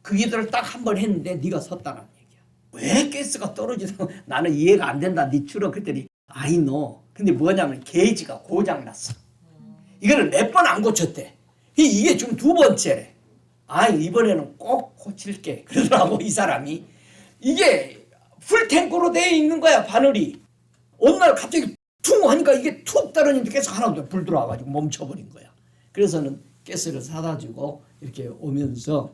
[SPEAKER 1] 그 기도를 딱 한 번 했는데 네가 섰다는 얘기야. 왜 가스가 떨어지고 나는 이해가 안 된다. 네 추러 그랬더니 아이 너. 근데 뭐냐면 게이지가 고장났어. 이거를 몇 번 안 고쳤대. 이게 지금 2번째래. 이번에는 꼭 고칠게. 그러더라고 이 사람이. 이게 풀탱크로 되어 있는 거야 바늘이. 어느 날 갑자기 퉁 하니까 이게 툭 떨어지는데 가스 하나도 불 들어와가지고 멈춰버린 거야. 그래서는 가스를 사다 주고 이렇게 오면서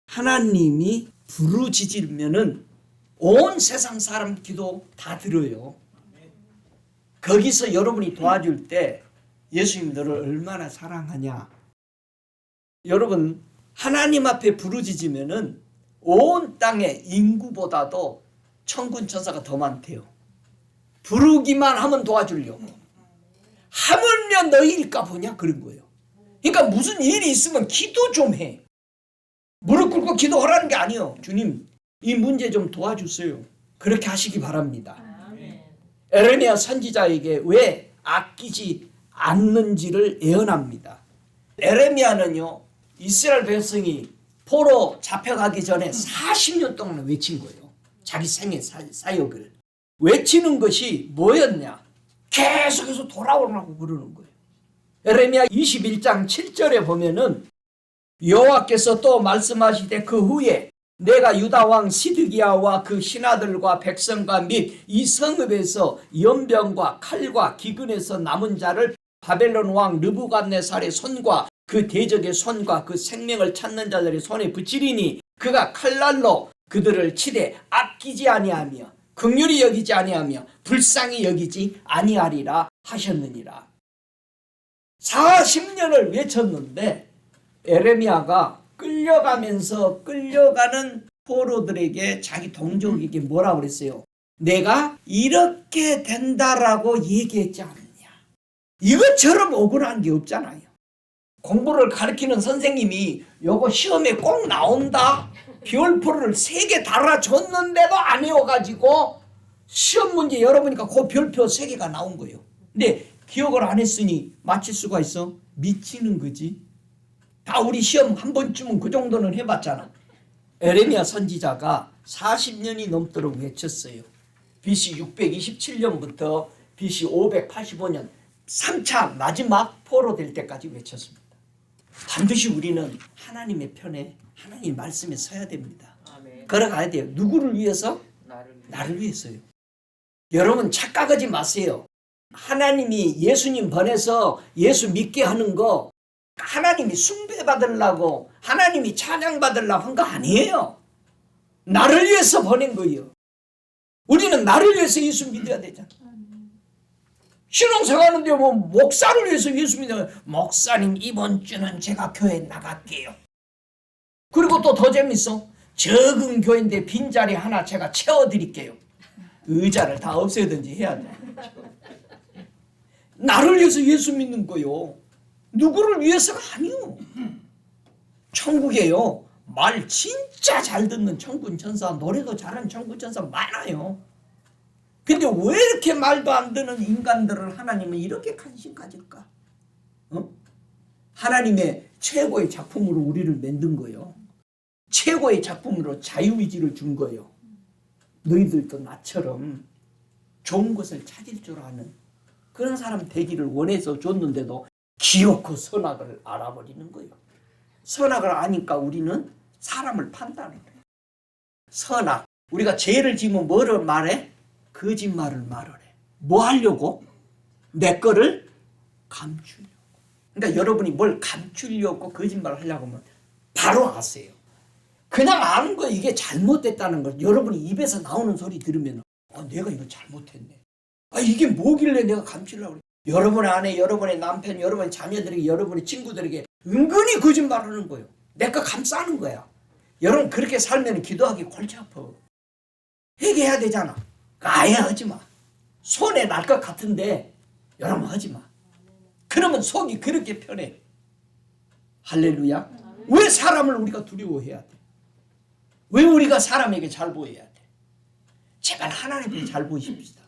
[SPEAKER 1] 하나님이 부르짖으면은 온 세상 사람 기도 다 들어요. 거기서 여러분이 도와줄 때 예수님 너를 얼마나 사랑하냐. 여러분 하나님 앞에 부르짖으면은 온 땅의 인구보다도 천군 천사가 더 많대요. 부르기만 하면 도와주려고. 하물며 너희일까 보냐 그런 거예요. 그러니까 무슨 일이 있으면 기도 좀 해. 무릎 꿇고 기도하라는 게 아니에요. 주님 이 문제 좀 도와주세요. 그렇게 하시기 바랍니다. 에레미야 선지자에게 왜 아끼지 않는지를 예언합니다. 에레미야는요 이스라엘 백성이 포로 잡혀가기 전에 40년 동안 외친 거예요. 자기 생애 사역을. 외치는 것이 뭐였냐? 계속해서 돌아오라고 그러는 거예요. 에레미야 21장 7절에 보면은 여호와께서 또 말씀하시되 그 후에 내가 유다 왕 시드기야와 그 신하들과 백성과 및 이 성읍에서 연병과 칼과 기근에서 남은 자를 바벨론 왕 느부갓네살의 손과 그 대적의 손과 그 생명을 찾는 자들의 손에 붙이리니 그가 칼날로 그들을 치되 아끼지 아니하며 긍휼히 여기지 아니하며 불쌍히 여기지 아니하리라 하셨느니라. 40년을 외쳤는데 에레미야가 끌려가면서 끌려가는 포로들에게 자기 동족에게 뭐라고 그랬어요? 내가 이렇게 된다라고 얘기했지 않느냐. 이것처럼 억울한 게 없잖아요. 공부를 가르치는 선생님이 요거 시험에 꼭 나온다. 별표를 3개 달아줬는데도 안 외워가지고 시험 문제 열어보니까 그 별표 3개가 나온 거예요. 근데 기억을 안 했으니 맞힐 수가 있어? 미치는 거지. 다 우리 시험 한 번쯤은 그 정도는 해봤잖아. 에레미야 선지자가 40년이 넘도록 외쳤어요. BC 627년부터 BC 585년 3차 마지막 포로될 때까지 외쳤습니다. 반드시 우리는 하나님의 편에 하나님 말씀에 서야 됩니다. 아멘. 걸어가야 돼요. 누구를 위해서? 나를 위해서요. 여러분 착각하지 마세요. 하나님이 예수님 보내서 예수 믿게 하는 거 하나님이 숭배받으려고 하나님이 찬양받으려고 한 거 아니에요. 나를 위해서 보낸 거예요. 우리는 나를 위해서 예수 믿어야 되잖아. 신앙생활하는데 뭐 목사를 위해서 예수 믿어요. 목사님 이번 주는 제가 교회 나갈게요. 그리고 또 더 재밌어. 적은 교회인데 빈자리 하나 제가 채워드릴게요. 의자를 다 없애든지 해야 돼. 나를 위해서 예수 믿는 거요. 누구를 위해서가 아니요. 천국에요. 말 진짜 잘 듣는 천군 천사, 노래도 잘하는 천군 천사 많아요. 근데 왜 이렇게 말도 안 듣는 인간들을 하나님은 이렇게 관심 가질까? 하나님의 최고의 작품으로 우리를 만든 거예요. 최고의 작품으로 자유의지를 준 거예요. 너희들도 나처럼 좋은 것을 찾을 줄 아는 그런 사람 되기를 원해서 줬는데도 기어코 선악을 알아버리는 거예요. 선악을 아니까 우리는 사람을 판단해. 선악. 우리가 죄를 지으면 뭐를 말해? 거짓말을 말을 해. 뭐 하려고? 내 거를 감추려고. 그러니까 여러분이 뭘 감추려고 거짓말을 하려고 하면 바로 아세요. 그냥 아는 거 이게 잘못됐다는 걸 여러분이 입에서 나오는 소리 들으면 내가 이거 잘못했네. 이게 뭐길래 내가 감추려고 그래. 여러분 안에 여러분의 남편, 여러분의 자녀들에게, 여러분의 친구들에게 은근히 거짓말하는 거예요. 내 거 감싸는 거야. 여러분 그렇게 살면 기도하기 골치 아파. 회개해야 되잖아. 아예 하지 마. 손에 날 것 같은데 여러분 하지 마. 그러면 속이 그렇게 편해. 할렐루야. 왜 사람을 우리가 두려워해야 돼? 왜 우리가 사람에게 잘 보여야 돼? 제발 하나님께 잘 보이십시다.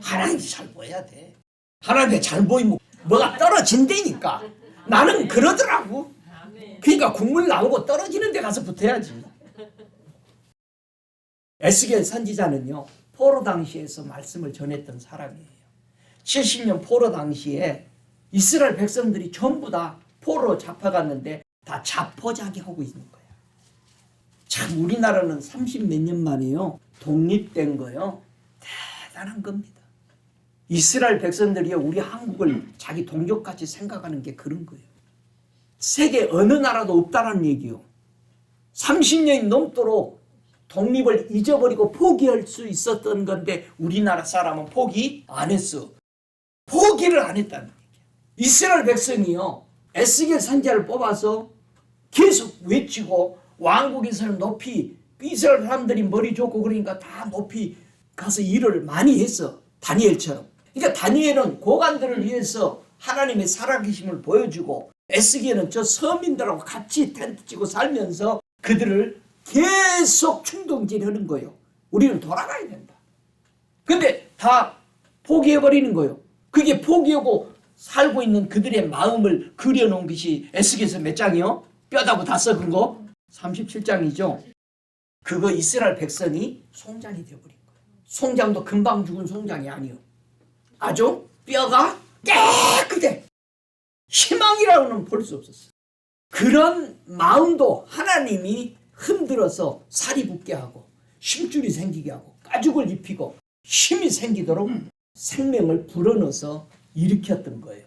[SPEAKER 1] 하나님께 잘 보여야 돼. 하나님께 잘 보이면 뭐가 떨어진다니까. 나는 그러더라고. 그러니까 국물 나오고 떨어지는 데 가서 붙어야지. 에스겔 선지자는요, 포로 당시에서 말씀을 전했던 사람이에요. 70년 포로 당시에 이스라엘 백성들이 전부 다 포로 잡혀갔는데 다 자포자기하고 있는 거예요. 참 우리나라는 30몇 년 만에요 독립된 거요. 대단한 겁니다. 이스라엘 백성들이 우리 한국을 자기 동족같이 생각하는 게 그런 거예요. 세계 어느 나라도 없다는 얘기요. 30년이 넘도록 독립을 잊어버리고 포기할 수 있었던 건데 우리나라 사람은 포기 안 했어. 포기를 안 했다는 얘기예요. 이스라엘 백성이요, 에스겔 선지자를 뽑아서 계속 외치고 왕국에서는 높이, 이스라엘 사람들이 머리 좋고 그러니까 다 높이 가서 일을 많이 했어. 다니엘처럼. 그러니까 다니엘은 고관들을 위해서 하나님의 살아계심을 보여주고 에스겔은 저 서민들하고 같이 텐트 치고 살면서 그들을 계속 충동질하는 거예요. 우리는 돌아가야 된다. 근데 다 포기해버리는 거예요. 그게 포기하고 살고 있는 그들의 마음을 그려놓은 것이 에스겔서 몇 장이요? 뼈다고 다 썩은 거? 37장이죠. 그거 이스라엘 백성이 송장이 되어버린 거예요. 송장도 금방 죽은 송장이 아니요. 아주 뼈가 깨끗해. 희망이라고는 볼 수 없었어요. 그런 마음도 하나님이 흔들어서 살이 붙게 하고 힘줄이 생기게 하고 가죽을 입히고 힘이 생기도록 생명을 불어넣어서 일으켰던 거예요.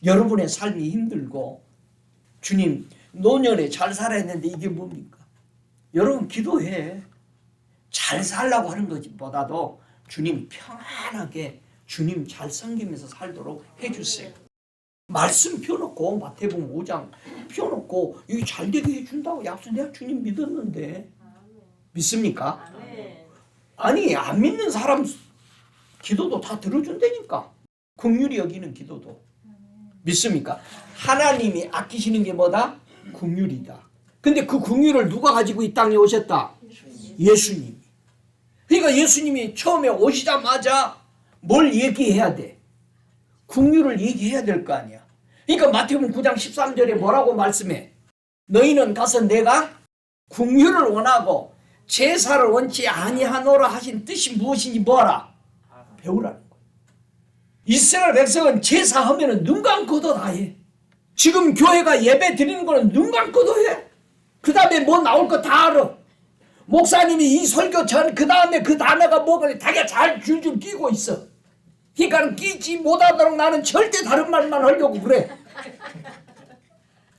[SPEAKER 1] 여러분의 삶이 힘들고 주님 노년에 잘 살아야 했는데 이게 뭡니까? 여러분 기도해. 잘 살라고 하는 것보다도 주님 평안하게 주님 잘 섬기면서 살도록 해주세요. 말씀 펴놓고 마태복음 5장 펴놓고 이게 잘 되게 해준다고 약속 내가 주님 믿었는데 믿습니까? 아니 안 믿는 사람 기도도 다 들어준다니까. 긍휼히 여기는 기도도. 믿습니까? 하나님이 아끼시는 게 뭐다? 긍휼이다. 근데 그 긍휼을 누가 가지고 이 땅에 오셨다? 예수님이. 그러니까 예수님이 처음에 오시자마자 뭘 얘기해야 돼? 긍휼을 얘기해야 될 거 아니야. 그러니까 마태복음 9장 13절에 뭐라고 말씀해? 너희는 가서 내가 긍휼을 원하고 제사를 원치 아니하노라 하신 뜻이 무엇인지 뭐하라? 배우라는 거야. 이스라엘 백성은 제사하면 눈 감고도 다 해. 지금 교회가 예배 드리는 거는 눈 감고도 해. 그 다음에 뭐 나올 거 다 알아. 목사님이 이 설교 전 그 다음에 그 단어가 뭐가 자기가 잘 줄줄 끼고 있어. 그러니까 끼지 못하도록 나는 절대 다른 말만 하려고 그래.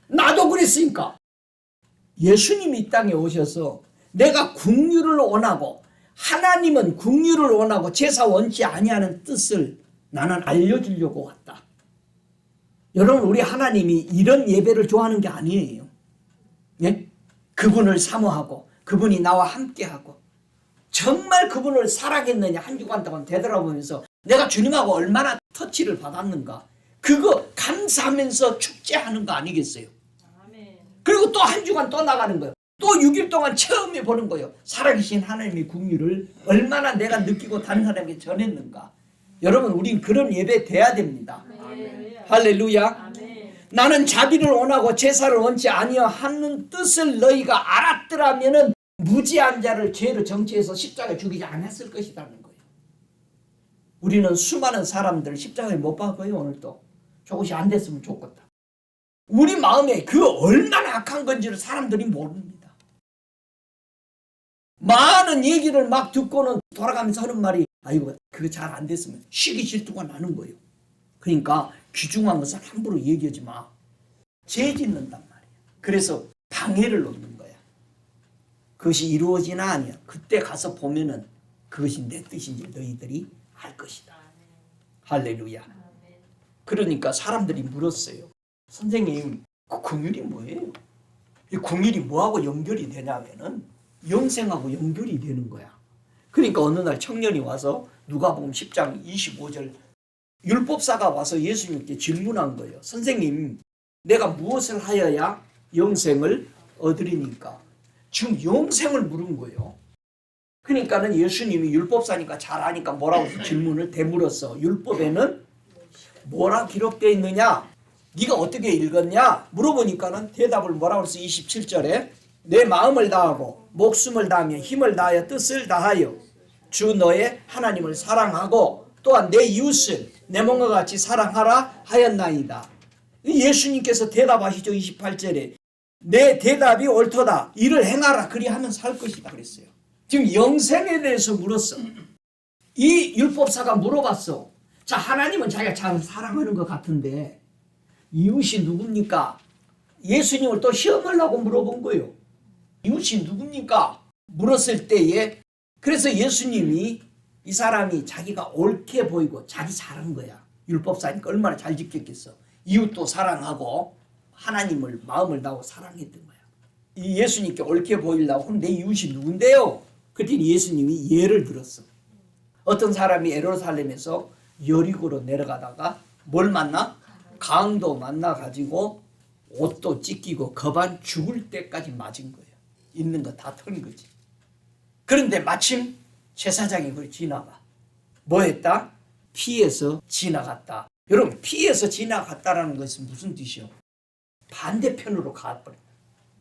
[SPEAKER 1] 나도 그랬으니까. 예수님이 이 땅에 오셔서 내가 긍휼을 원하고 하나님은 긍휼을 원하고 제사 원치 아니하는 뜻을 나는 알려주려고 왔다. 여러분 우리 하나님이 이런 예배를 좋아하는 게 아니에요. 예? 그분을 사모하고 그분이 나와 함께하고 정말 그분을 사랑했느냐 한 주간 동안 되돌아보면서 내가 주님하고 얼마나 터치를 받았는가. 그거 감사하면서 축제하는 거 아니겠어요? 그리고 또 한 주간 또 나가는 거예요. 또 6일 동안 체험해 보는 거예요. 살아계신 하나님의 긍휼을 얼마나 내가 느끼고 다른 사람에게 전했는가. 여러분, 우린 그런 예배 돼야 됩니다. 할렐루야. 나는 자비를 원하고 제사를 원치 아니여 하는 뜻을 너희가 알았더라면은 무지한 자를 죄로 정죄해서 십자가에 죽이지 않았을 것이라는 거예요. 우리는 수많은 사람들 십자가에 못 박아요. 오늘도 조금씩 안 됐으면 좋겠다. 우리 마음에 그 얼마나 악한 건지를 사람들이 모릅니다. 많은 얘기를 막 듣고는 돌아가면서 하는 말이 아이고 그거 잘 안 됐으면 시기 질투가 나는 거예요. 그러니까 귀중한 것을 함부로 얘기하지 마. 죄 짓는단 말이에요. 그래서 방해를 놓는 거야. 그것이 이루어지나 아니야. 그때 가서 보면은 그것이 내 뜻인지 너희들이 알 것이다. 할렐루야. 그러니까 사람들이 물었어요. 선생님, 그 긍휼이 뭐예요? 이 긍휼이 뭐하고 연결이 되냐면은 영생하고 연결이 되는 거야. 그러니까 어느 날 청년이 와서 누가복음 10장 25절 율법사가 와서 예수님께 질문한 거예요. 선생님, 내가 무엇을 하여야 영생을 얻으리니까? 지금 영생을 물은 거예요. 그러니까는 예수님이 율법사니까 잘 아니까 뭐라고 질문을 되물었어. 율법에는 뭐라 기록되어 있느냐? 네가 어떻게 읽었냐? 물어보니까는 대답을 뭐라고 했어? 27절에 내 마음을 다하고 목숨을 다하며 힘을 다하여 뜻을 다하여 주 너의 하나님을 사랑하고 또한 내 이웃을 내 몸과 같이 사랑하라 하였나이다. 예수님께서 대답하시죠. 28절에 내 대답이 옳도다. 이를 행하라. 그리하면 살 것이다 그랬어요. 지금 영생에 대해서 물었어. 이 율법사가 물어봤어. 자, 하나님은 자기가 잘 사랑하는 것 같은데 이웃이 누굽니까? 예수님을 또 시험하려고 물어본 거예요. 이웃이 누굽니까? 물었을 때에 그래서 예수님이 이 사람이 자기가 옳게 보이고 자기 잘한 거야. 율법사니까 얼마나 잘 지켰겠어. 이웃도 사랑하고 하나님을 마음을 다하고 사랑했던 거야. 이 예수님께 옳게 보이려고 그럼 내 이웃이 누군데요? 그랬더니 예수님이 예를 들었어. 어떤 사람이 예루살렘에서 여리고로 내려가다가 뭘 만나? 강도 만나가지고 옷도 찢기고 거반 죽을 때까지 맞은 거예요. 있는 거 다 턴 거지. 그런데 마침 제사장이 그걸 지나가. 뭐 했다? 피해서 지나갔다. 여러분, 피해서 지나갔다라는 것은 무슨 뜻이요? 반대편으로 가버려.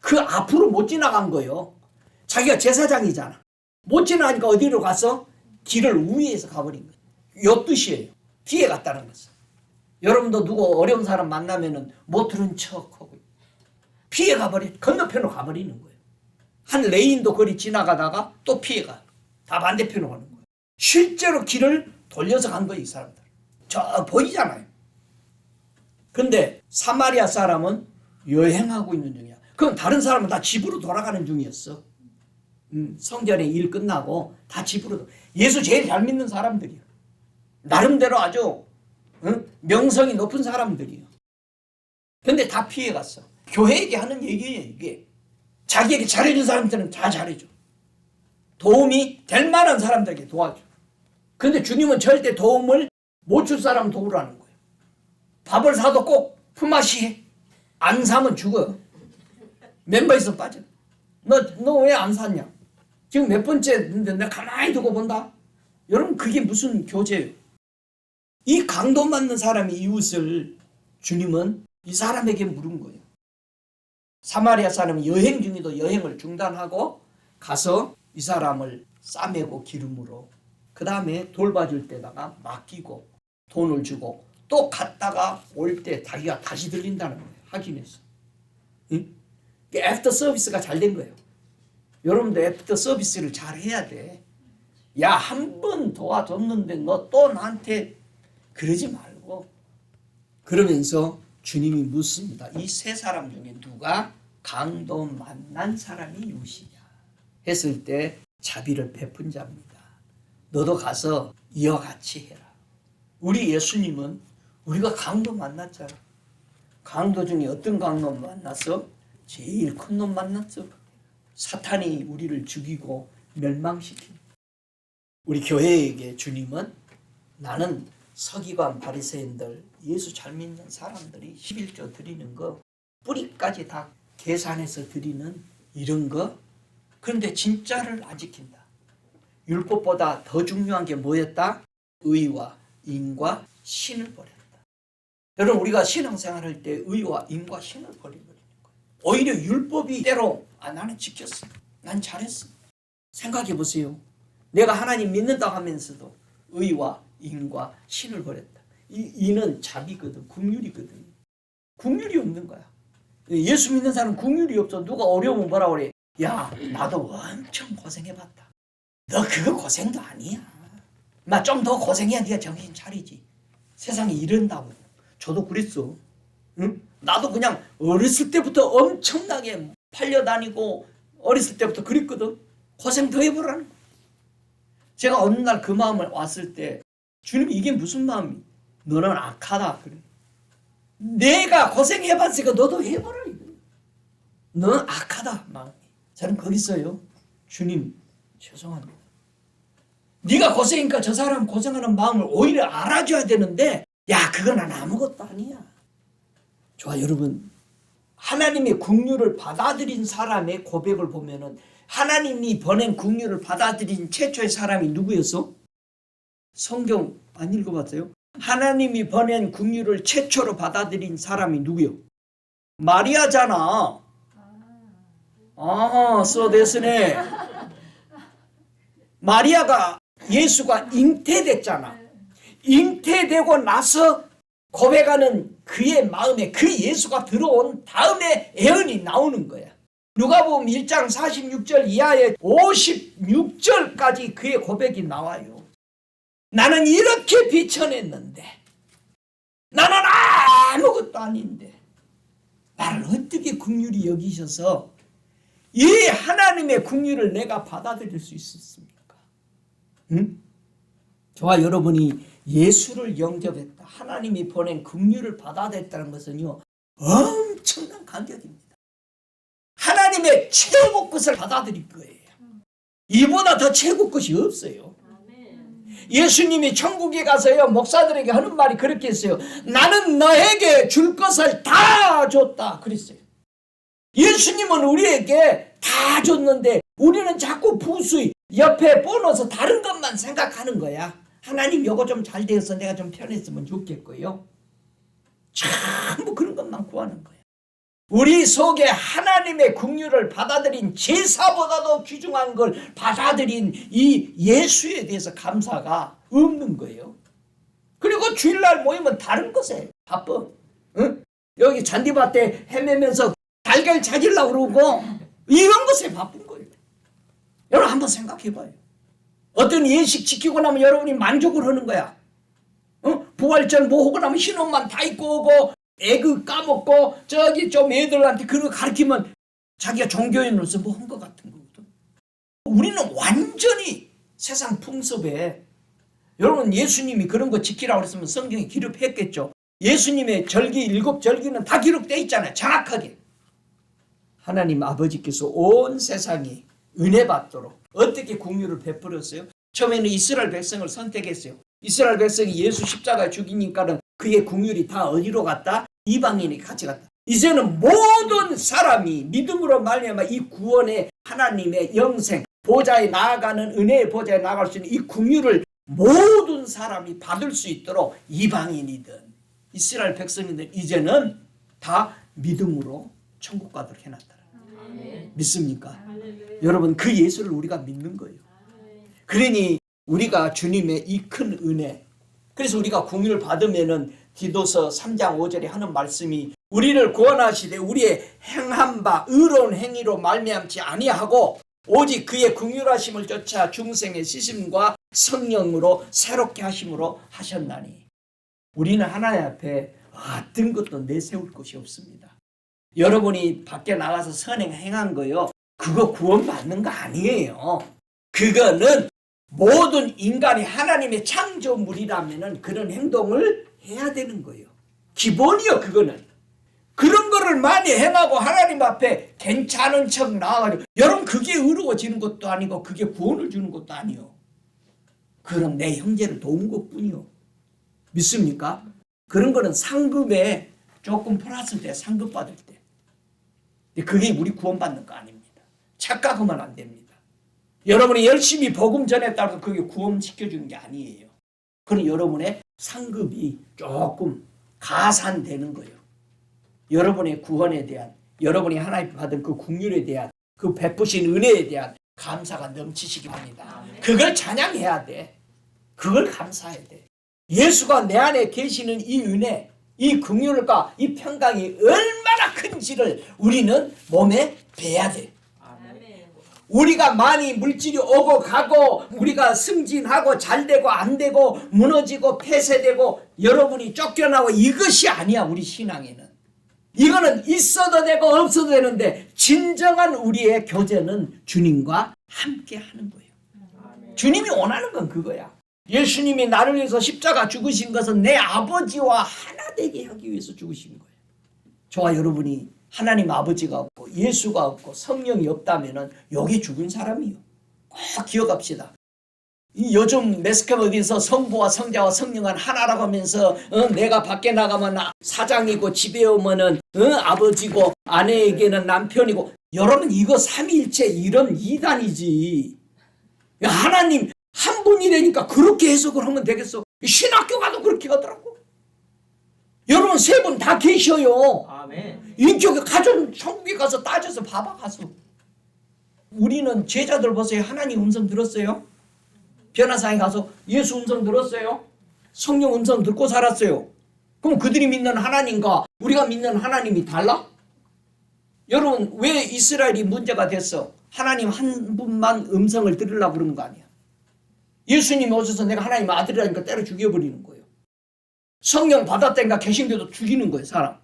[SPEAKER 1] 그 앞으로 못 지나간 거예요. 자기가 제사장이잖아. 못 지나가니까 어디로 가서? 길을 우회해서 가버린 거예요. 요 뜻이에요. 피해갔다는 것은. 여러분도 누구 어려운 사람 만나면은 못 들은 척하고 피해 건너편으로 가버리는 거예요. 한 레인도 거리 지나가다가 또 피해가. 다 반대편으로 가는 거예요. 실제로 길을 돌려서 간 거예요, 이 사람들. 저 보이잖아요. 근데 사마리아 사람은 여행하고 있는 중이야. 그럼 다른 사람은 다 집으로 돌아가는 중이었어. 성전의 일 끝나고 다 집으로. 예수 제일 잘 믿는 사람들이야. 나름대로 아주 명성이 높은 사람들이에요. 근데 다 피해갔어. 교회에게 하는 얘기예요, 이게. 자기에게 잘해준 사람들은 다 잘해줘. 도움이 될 만한 사람들에게 도와줘. 근데 주님은 절대 도움을 못 줄 사람 도우라는 거예요. 밥을 사도 꼭 품앗이 해. 안 사면 죽어. 멤버에서 빠져. 너 왜 안 샀냐? 지금 몇 번째인데 내가 가만히 두고 본다? 여러분, 그게 무슨 교제예요? 이 강도 맞는 사람이 이웃을 주님은 이 사람에게 물은 거예요. 사마리아 사람이 여행 중에도 여행을 중단하고 가서 이 사람을 싸매고 기름으로 그 다음에 돌봐줄 때다가 맡기고 돈을 주고 또 갔다가 올 때 자기가 다시 들린다는 거예요. 확인해서. 애프터 서비스가 잘 된 거예요. 여러분도 애프터 서비스를 잘 해야 돼. 야, 한 번 도와줬는데 너 또 나한테 그러지 말고. 그러면서 주님이 묻습니다. 이 세 사람 중에 누가 강도 만난 사람이 이웃이냐 했을 때 자비를 베푼 자입니다. 너도 가서 이와 같이 해라. 우리 예수님은 우리가 강도 만났잖아. 강도 중에 어떤 강도 만났어? 제일 큰 놈 만났어. 사탄이 우리를 죽이고 멸망시킨. 우리 교회에게 주님은 나는 서기관 바리새인들 예수 잘 믿는 사람들이 11조 드리는 거 뿌리까지 다 계산해서 드리는 이런 거, 그런데 진짜를 안 지킨다. 율법보다 더 중요한 게 뭐였다? 의와 인과 신을 버렸다. 여러분, 우리가 신앙생활할 때 의와 인과 신을 버리는 거예요. 오히려 율법이 때로 나는 지켰어, 난 잘했어. 생각해 보세요. 내가 하나님 믿는다고 하면서도 의와 인과 신을 버렸다. 이는 자비거든, 국률이거든. 국률이 없는 거야. 예수 믿는 사람은 국률이 없어. 누가 어려우면 뭐라 그래? 야, 나도 엄청 고생해봤다. 너 그거 고생도 아니야. 좀 더 고생해야 네가 정신 차리지. 세상이 이런다고. 저도 그랬어. 응? 나도 그냥 어렸을 때부터 엄청나게 팔려다니고 어렸을 때부터 그랬거든. 고생 더 해보라는 거야. 제가 어느 날 그 마음을 왔을 때 주님, 이게 무슨 마음이? 너는 악하다. 그래. 내가 고생해봤으니까 너도 해보라. 너는 악하다 마음이. 저는 거기 있어요. 주님, 죄송합니다. 네가 고생이니까 저 사람 고생하는 마음을 오히려 알아줘야 되는데, 야, 그건 아무것도 아니야. 좋아, 여러분. 하나님의 긍휼을 받아들인 사람의 고백을 보면은 하나님이 보낸 긍휼을 받아들인 최초의 사람이 누구였어? 성경 안 읽어봤어요? 하나님이 보낸 긍휼을 최초로 받아들인 사람이 누구요? 마리아잖아. 쏘데스네. 마리아가 예수가 잉태됐잖아. 잉태되고 나서 고백하는 그의 마음에 그 예수가 들어온 다음에 애언이 나오는 거야. 누가복음 1장 46절 이하에 56절까지 그의 고백이 나와요. 나는 이렇게 비천했는데, 나는 아무것도 아닌데 나를 어떻게 긍휼히 여기셔서 이 하나님의 긍휼을 내가 받아들일 수 있었습니까? 응? 저와 여러분이 예수를 영접했다, 하나님이 보낸 긍휼을 받아들였다는 것은요, 엄청난 간격입니다. 하나님의 최고 것을 받아들일 거예요. 이보다 더 최고 것이 없어요. 예수님이 천국에 가서요, 목사들에게 하는 말이 그렇게 했어요. 나는 너에게 줄 것을 다 줬다 그랬어요. 예수님은 우리에게 다 줬는데 우리는 자꾸 부수히 옆에 보너스 다른 것만 생각하는 거야. 하나님, 요거 좀 잘 되어서 내가 좀 편했으면 좋겠고요. 전부 그런 것만 구하는 거야. 우리 속에 하나님의 긍휼을 받아들인 제사보다도 귀중한 걸 받아들인 이 예수에 대해서 감사가 없는 거예요. 그리고 주일날 모이면 다른 것에 바빠. 응? 여기 잔디밭에 헤매면서 달걀 찾으려고 그러고 이런 것에 바쁜 거예요. 여러분 한번 생각해봐요. 어떤 예식 지키고 나면 여러분이 만족을 하는 거야. 부활절 뭐 하고 나면 흰옷만 다 입고 오고 애그 까먹고 저기 좀 애들한테 그런 거 가르치면 자기가 종교인으로서 뭐 한 것 같은 거거든. 우리는 완전히 세상 풍습에, 여러분 예수님이 그런 거 지키라고 했으면 성경에 기록했겠죠. 예수님의 절기 7절기는 다 기록되어 있잖아요. 정확하게. 하나님 아버지께서 온 세상이 은혜 받도록 어떻게 긍휼을 베풀었어요? 처음에는 이스라엘 백성을 선택했어요. 이스라엘 백성이 예수 십자가에 죽이니까는 그의 긍휼이 다 어디로 갔다? 이방인이 같이 갔다. 이제는 모든 사람이 믿음으로 말미암아 이 구원의 하나님의 영생 보좌에 나아가는 은혜의 보좌에 나아갈 수 있는 이 긍휼을 모든 사람이 받을 수 있도록 이방인이든 이스라엘 백성이든 이제는 다 믿음으로 천국 가도록 해놨다. 믿습니까? 여러분, 그 예수를 우리가 믿는 거예요. 그러니 우리가 주님의 이 큰 은혜, 그래서 우리가 긍휼을 받으면은 디도서 3장 5절에 하는 말씀이 우리를 구원하시되 우리의 행한 바 의로운 행위로 말미암지 아니하고 오직 그의 긍휼하심을 쫓아 중생의 시심과 성령으로 새롭게 하심으로 하셨나니. 우리는 하나님 앞에 어떤 것도 내세울 것이 없습니다. 여러분이 밖에 나가서 선행 행한 거요, 그거 구원받는 거 아니에요. 그거는 모든 인간이 하나님의 창조물이라면 그런 행동을 해야 되는 거예요. 기본이요, 그거는. 그런 거를 많이 행하고 하나님 앞에 괜찮은 척 나와가지고, 여러분 그게 의로워지는 것도 아니고 그게 구원을 주는 것도 아니요. 그건 내 형제를 도운 것뿐이요. 믿습니까? 그런 거는 상급에 조금 플러스 돼, 상급 받을 때. 근데 그게 우리 구원받는 거 아닙니다. 착각하면 안 됩니다. 여러분이 열심히 복음 전했다고 그게 구원시켜주는 게 아니에요. 그건 여러분의 상급이 조금 가산되는 거예요. 여러분의 구원에 대한, 여러분이 하나님 받은 그 국률에 대한, 그 베푸신 은혜에 대한 감사가 넘치시기 바랍니다. 그걸 찬양해야 돼. 그걸 감사해야 돼. 예수가 내 안에 계시는 이 은혜, 이 긍휼과 이 평강이 얼마나 큰지를 우리는 몸에 배야 돼. 우리가 많이 물질이 오고 가고 우리가 승진하고 잘되고 안되고 무너지고 폐쇄되고 여러분이 쫓겨나고 이것이 아니야. 우리 신앙에는 이거는 있어도 되고 없어도 되는데 진정한 우리의 교제는 주님과 함께 하는 거예요. 주님이 원하는 건 그거야. 예수님이 나를 위해서 십자가 죽으신 것은 내 아버지와 하나 되게 하기 위해서 죽으신 거예요. 저와 여러분이 하나님 아버지가 없고 예수가 없고 성령이 없다면 여기 죽은 사람이요. 꼭 기억합시다. 이 요즘 매스컴 어디서 성부와 성자와 성령은 하나라고 하면서 내가 밖에 나가면 사장이고 집에 오면은 아버지고 아내에게는 남편이고, 여러분 이거 삼위일체 이런 이단이지. 하나님 한 분이라니까 그렇게 해석을 하면 되겠어. 신학교 가도 그렇게 하더라고. 여러분 세 분 다 계셔요.
[SPEAKER 2] 아멘.
[SPEAKER 1] 인격의 가정 천국에 가서 따져서 봐봐 가서. 우리는 제자들 보세요. 하나님 음성 들었어요? 변화상에 가서 예수 음성 들었어요? 성령 음성 듣고 살았어요. 그럼 그들이 믿는 하나님과 우리가 믿는 하나님이 달라? 여러분 왜 이스라엘이 문제가 됐어? 하나님 한 분만 음성을 들으려고 그런 거 아니야. 예수님이 오셔서 내가 하나님 아들이라니까 때려 죽여버리는 거예요. 성령 받았다니까 개신교도 죽이는 거예요. 사람.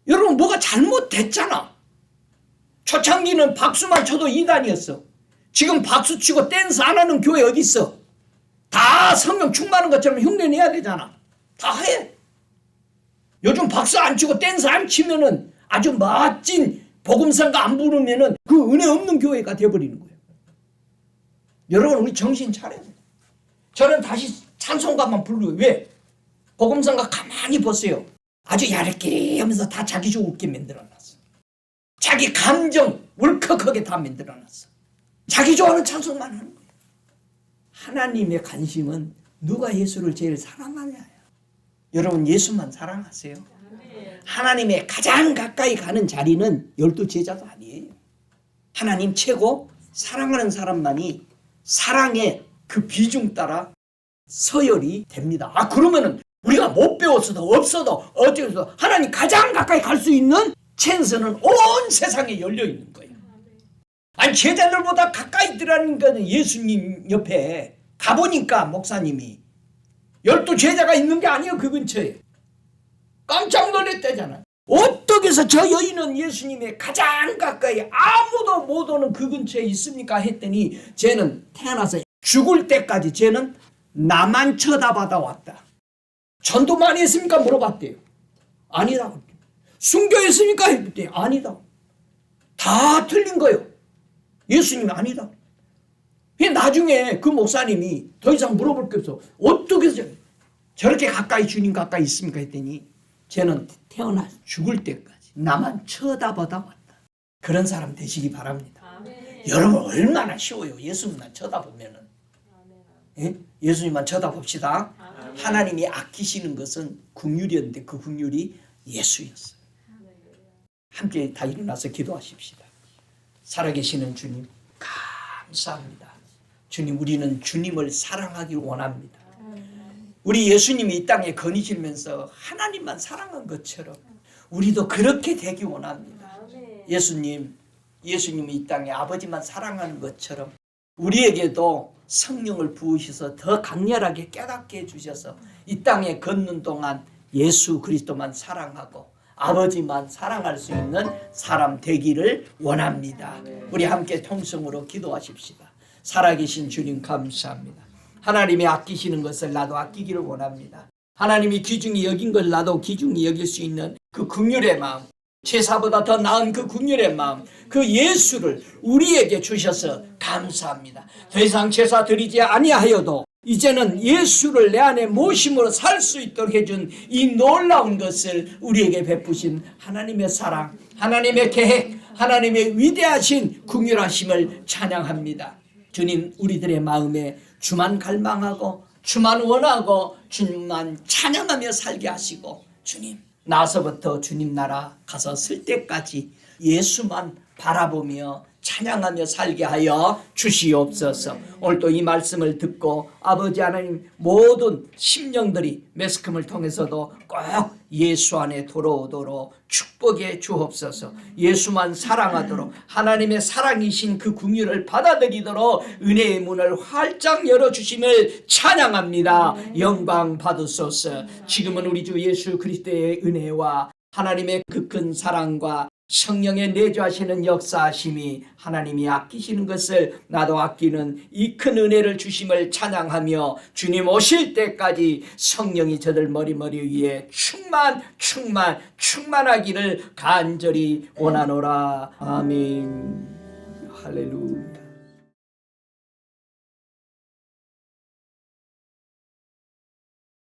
[SPEAKER 1] 여러분 뭐가 잘못됐잖아. 초창기는 박수만 쳐도 이단이었어. 지금 박수치고 댄스 안 하는 교회 어디 있어? 다 성령 충만한 것처럼 흉내내야 되잖아. 다 해. 요즘 박수 안 치고 댄스 안 치면은 아주 멋진 복음성가 안 부르면은 그 은혜 없는 교회가 돼버리는 거예요. 여러분 우리 정신 차려야 돼. 저는 다시 찬송가만 불러요. 왜? 복음성가 가만히 보세요. 아주 얇게 하면서 다 자기 좋게 만들어놨어. 자기 감정 울컥하게 다 만들어놨어. 자기 좋아하는 찬송만 하는 거예요. 하나님의 관심은 누가 예수를 제일 사랑하냐예요. 여러분 예수만 사랑하세요. 하나님의 가장 가까이 가는 자리는 12제자도 아니에요. 하나님 최고 사랑하는 사람만이 사랑의 그 비중 따라 서열이 됩니다. 그러면은 우리가 못 배웠어도 없어도 어쩌서 하나님 가장 가까이 갈 수 있는 찬스는 온 세상에 열려 있는 거예요. 아니 제자들보다 가까이 들어가는 거는 예수님 옆에 가보니까 목사님이 12제자가 있는 게 아니에요. 그 근처에. 깜짝 놀랐다잖아요. 어떻게 해서 저 여인은 예수님의 가장 가까이 아무도 못 오는 그 근처에 있습니까? 했더니 쟤는 태어나서 죽을 때까지 쟤는 나만 쳐다봐다 왔다. 전도 많이 했습니까? 물어봤대요. 아니라고. 순교했습니까? 했더니 아니다. 다 틀린 거예요. 예수님이 아니다. 나중에 그 목사님이 더 이상 물어볼 게 없어. 어떻게 해서 저렇게 가까이 주님 가까이 있습니까? 했더니 쟤는 태어나 죽을 때까지 나만 쳐다보다 왔다. 그런 사람 되시기 바랍니다. 아멘. 여러분 얼마나 쉬워요. 예수님만 쳐다보면은. 예? 예수님만 쳐다봅시다. 아멘. 하나님이 아끼시는 것은 긍휼이었는데 그 긍휼이 예수였어요. 함께 다 일어나서 기도하십시다. 살아계시는 주님 감사합니다. 주님 우리는 주님을 사랑하길 원합니다. 우리 예수님이 이 땅에 거니시면서 하나님만 사랑한 것처럼 우리도 그렇게 되기 원합니다. 예수님이 이 땅에 아버지만 사랑하는 것처럼 우리에게도 성령을 부으셔서 더 강렬하게 깨닫게 해주셔서 이 땅에 걷는 동안 예수 그리스도만 사랑하고 아버지만 사랑할 수 있는 사람 되기를 원합니다. 우리 함께 통성으로 기도하십시다. 살아계신 주님 감사합니다. 하나님이 아끼시는 것을 나도 아끼기를 원합니다. 하나님이 귀중히 여긴 걸 나도 귀중히 여길 수 있는 그 긍휼의 마음, 제사보다 더 나은 그 긍휼의 마음, 그 예수를 우리에게 주셔서 감사합니다. 더 이상 제사 드리지 아니하여도 이제는 예수를 내 안에 모심으로 살 수 있도록 해준 이 놀라운 것을 우리에게 베푸신 하나님의 사랑, 하나님의 계획, 하나님의 위대하신 긍휼하심을 찬양합니다. 주님, 우리들의 마음에 주만 갈망하고 주만 원하고 주님만 찬양하며 살게 하시고, 주님, 나서부터 주님 나라 가서 쓸 때까지 예수만 바라보며 찬양하며 살게 하여 주시옵소서. 오늘도 이 말씀을 듣고 아버지 하나님, 모든 심령들이 매스컴을 통해서도 꼭 예수 안에 돌아오도록 축복해 주옵소서. 예수만 사랑하도록, 하나님의 사랑이신 그 긍휼을 받아들이도록 은혜의 문을 활짝 열어주심을 찬양합니다. 영광 받으소서. 지금은 우리 주 예수 그리스도의 은혜와 하나님의 그 큰 사랑과 성령의 내주하시는 역사하심이, 하나님이 아끼시는 것을 나도 아끼는 이 큰 은혜를 주심을 찬양하며, 주님 오실 때까지 성령이 저들 머리 위에 충만하기를 간절히 원하노라. 아멘. 할렐루야.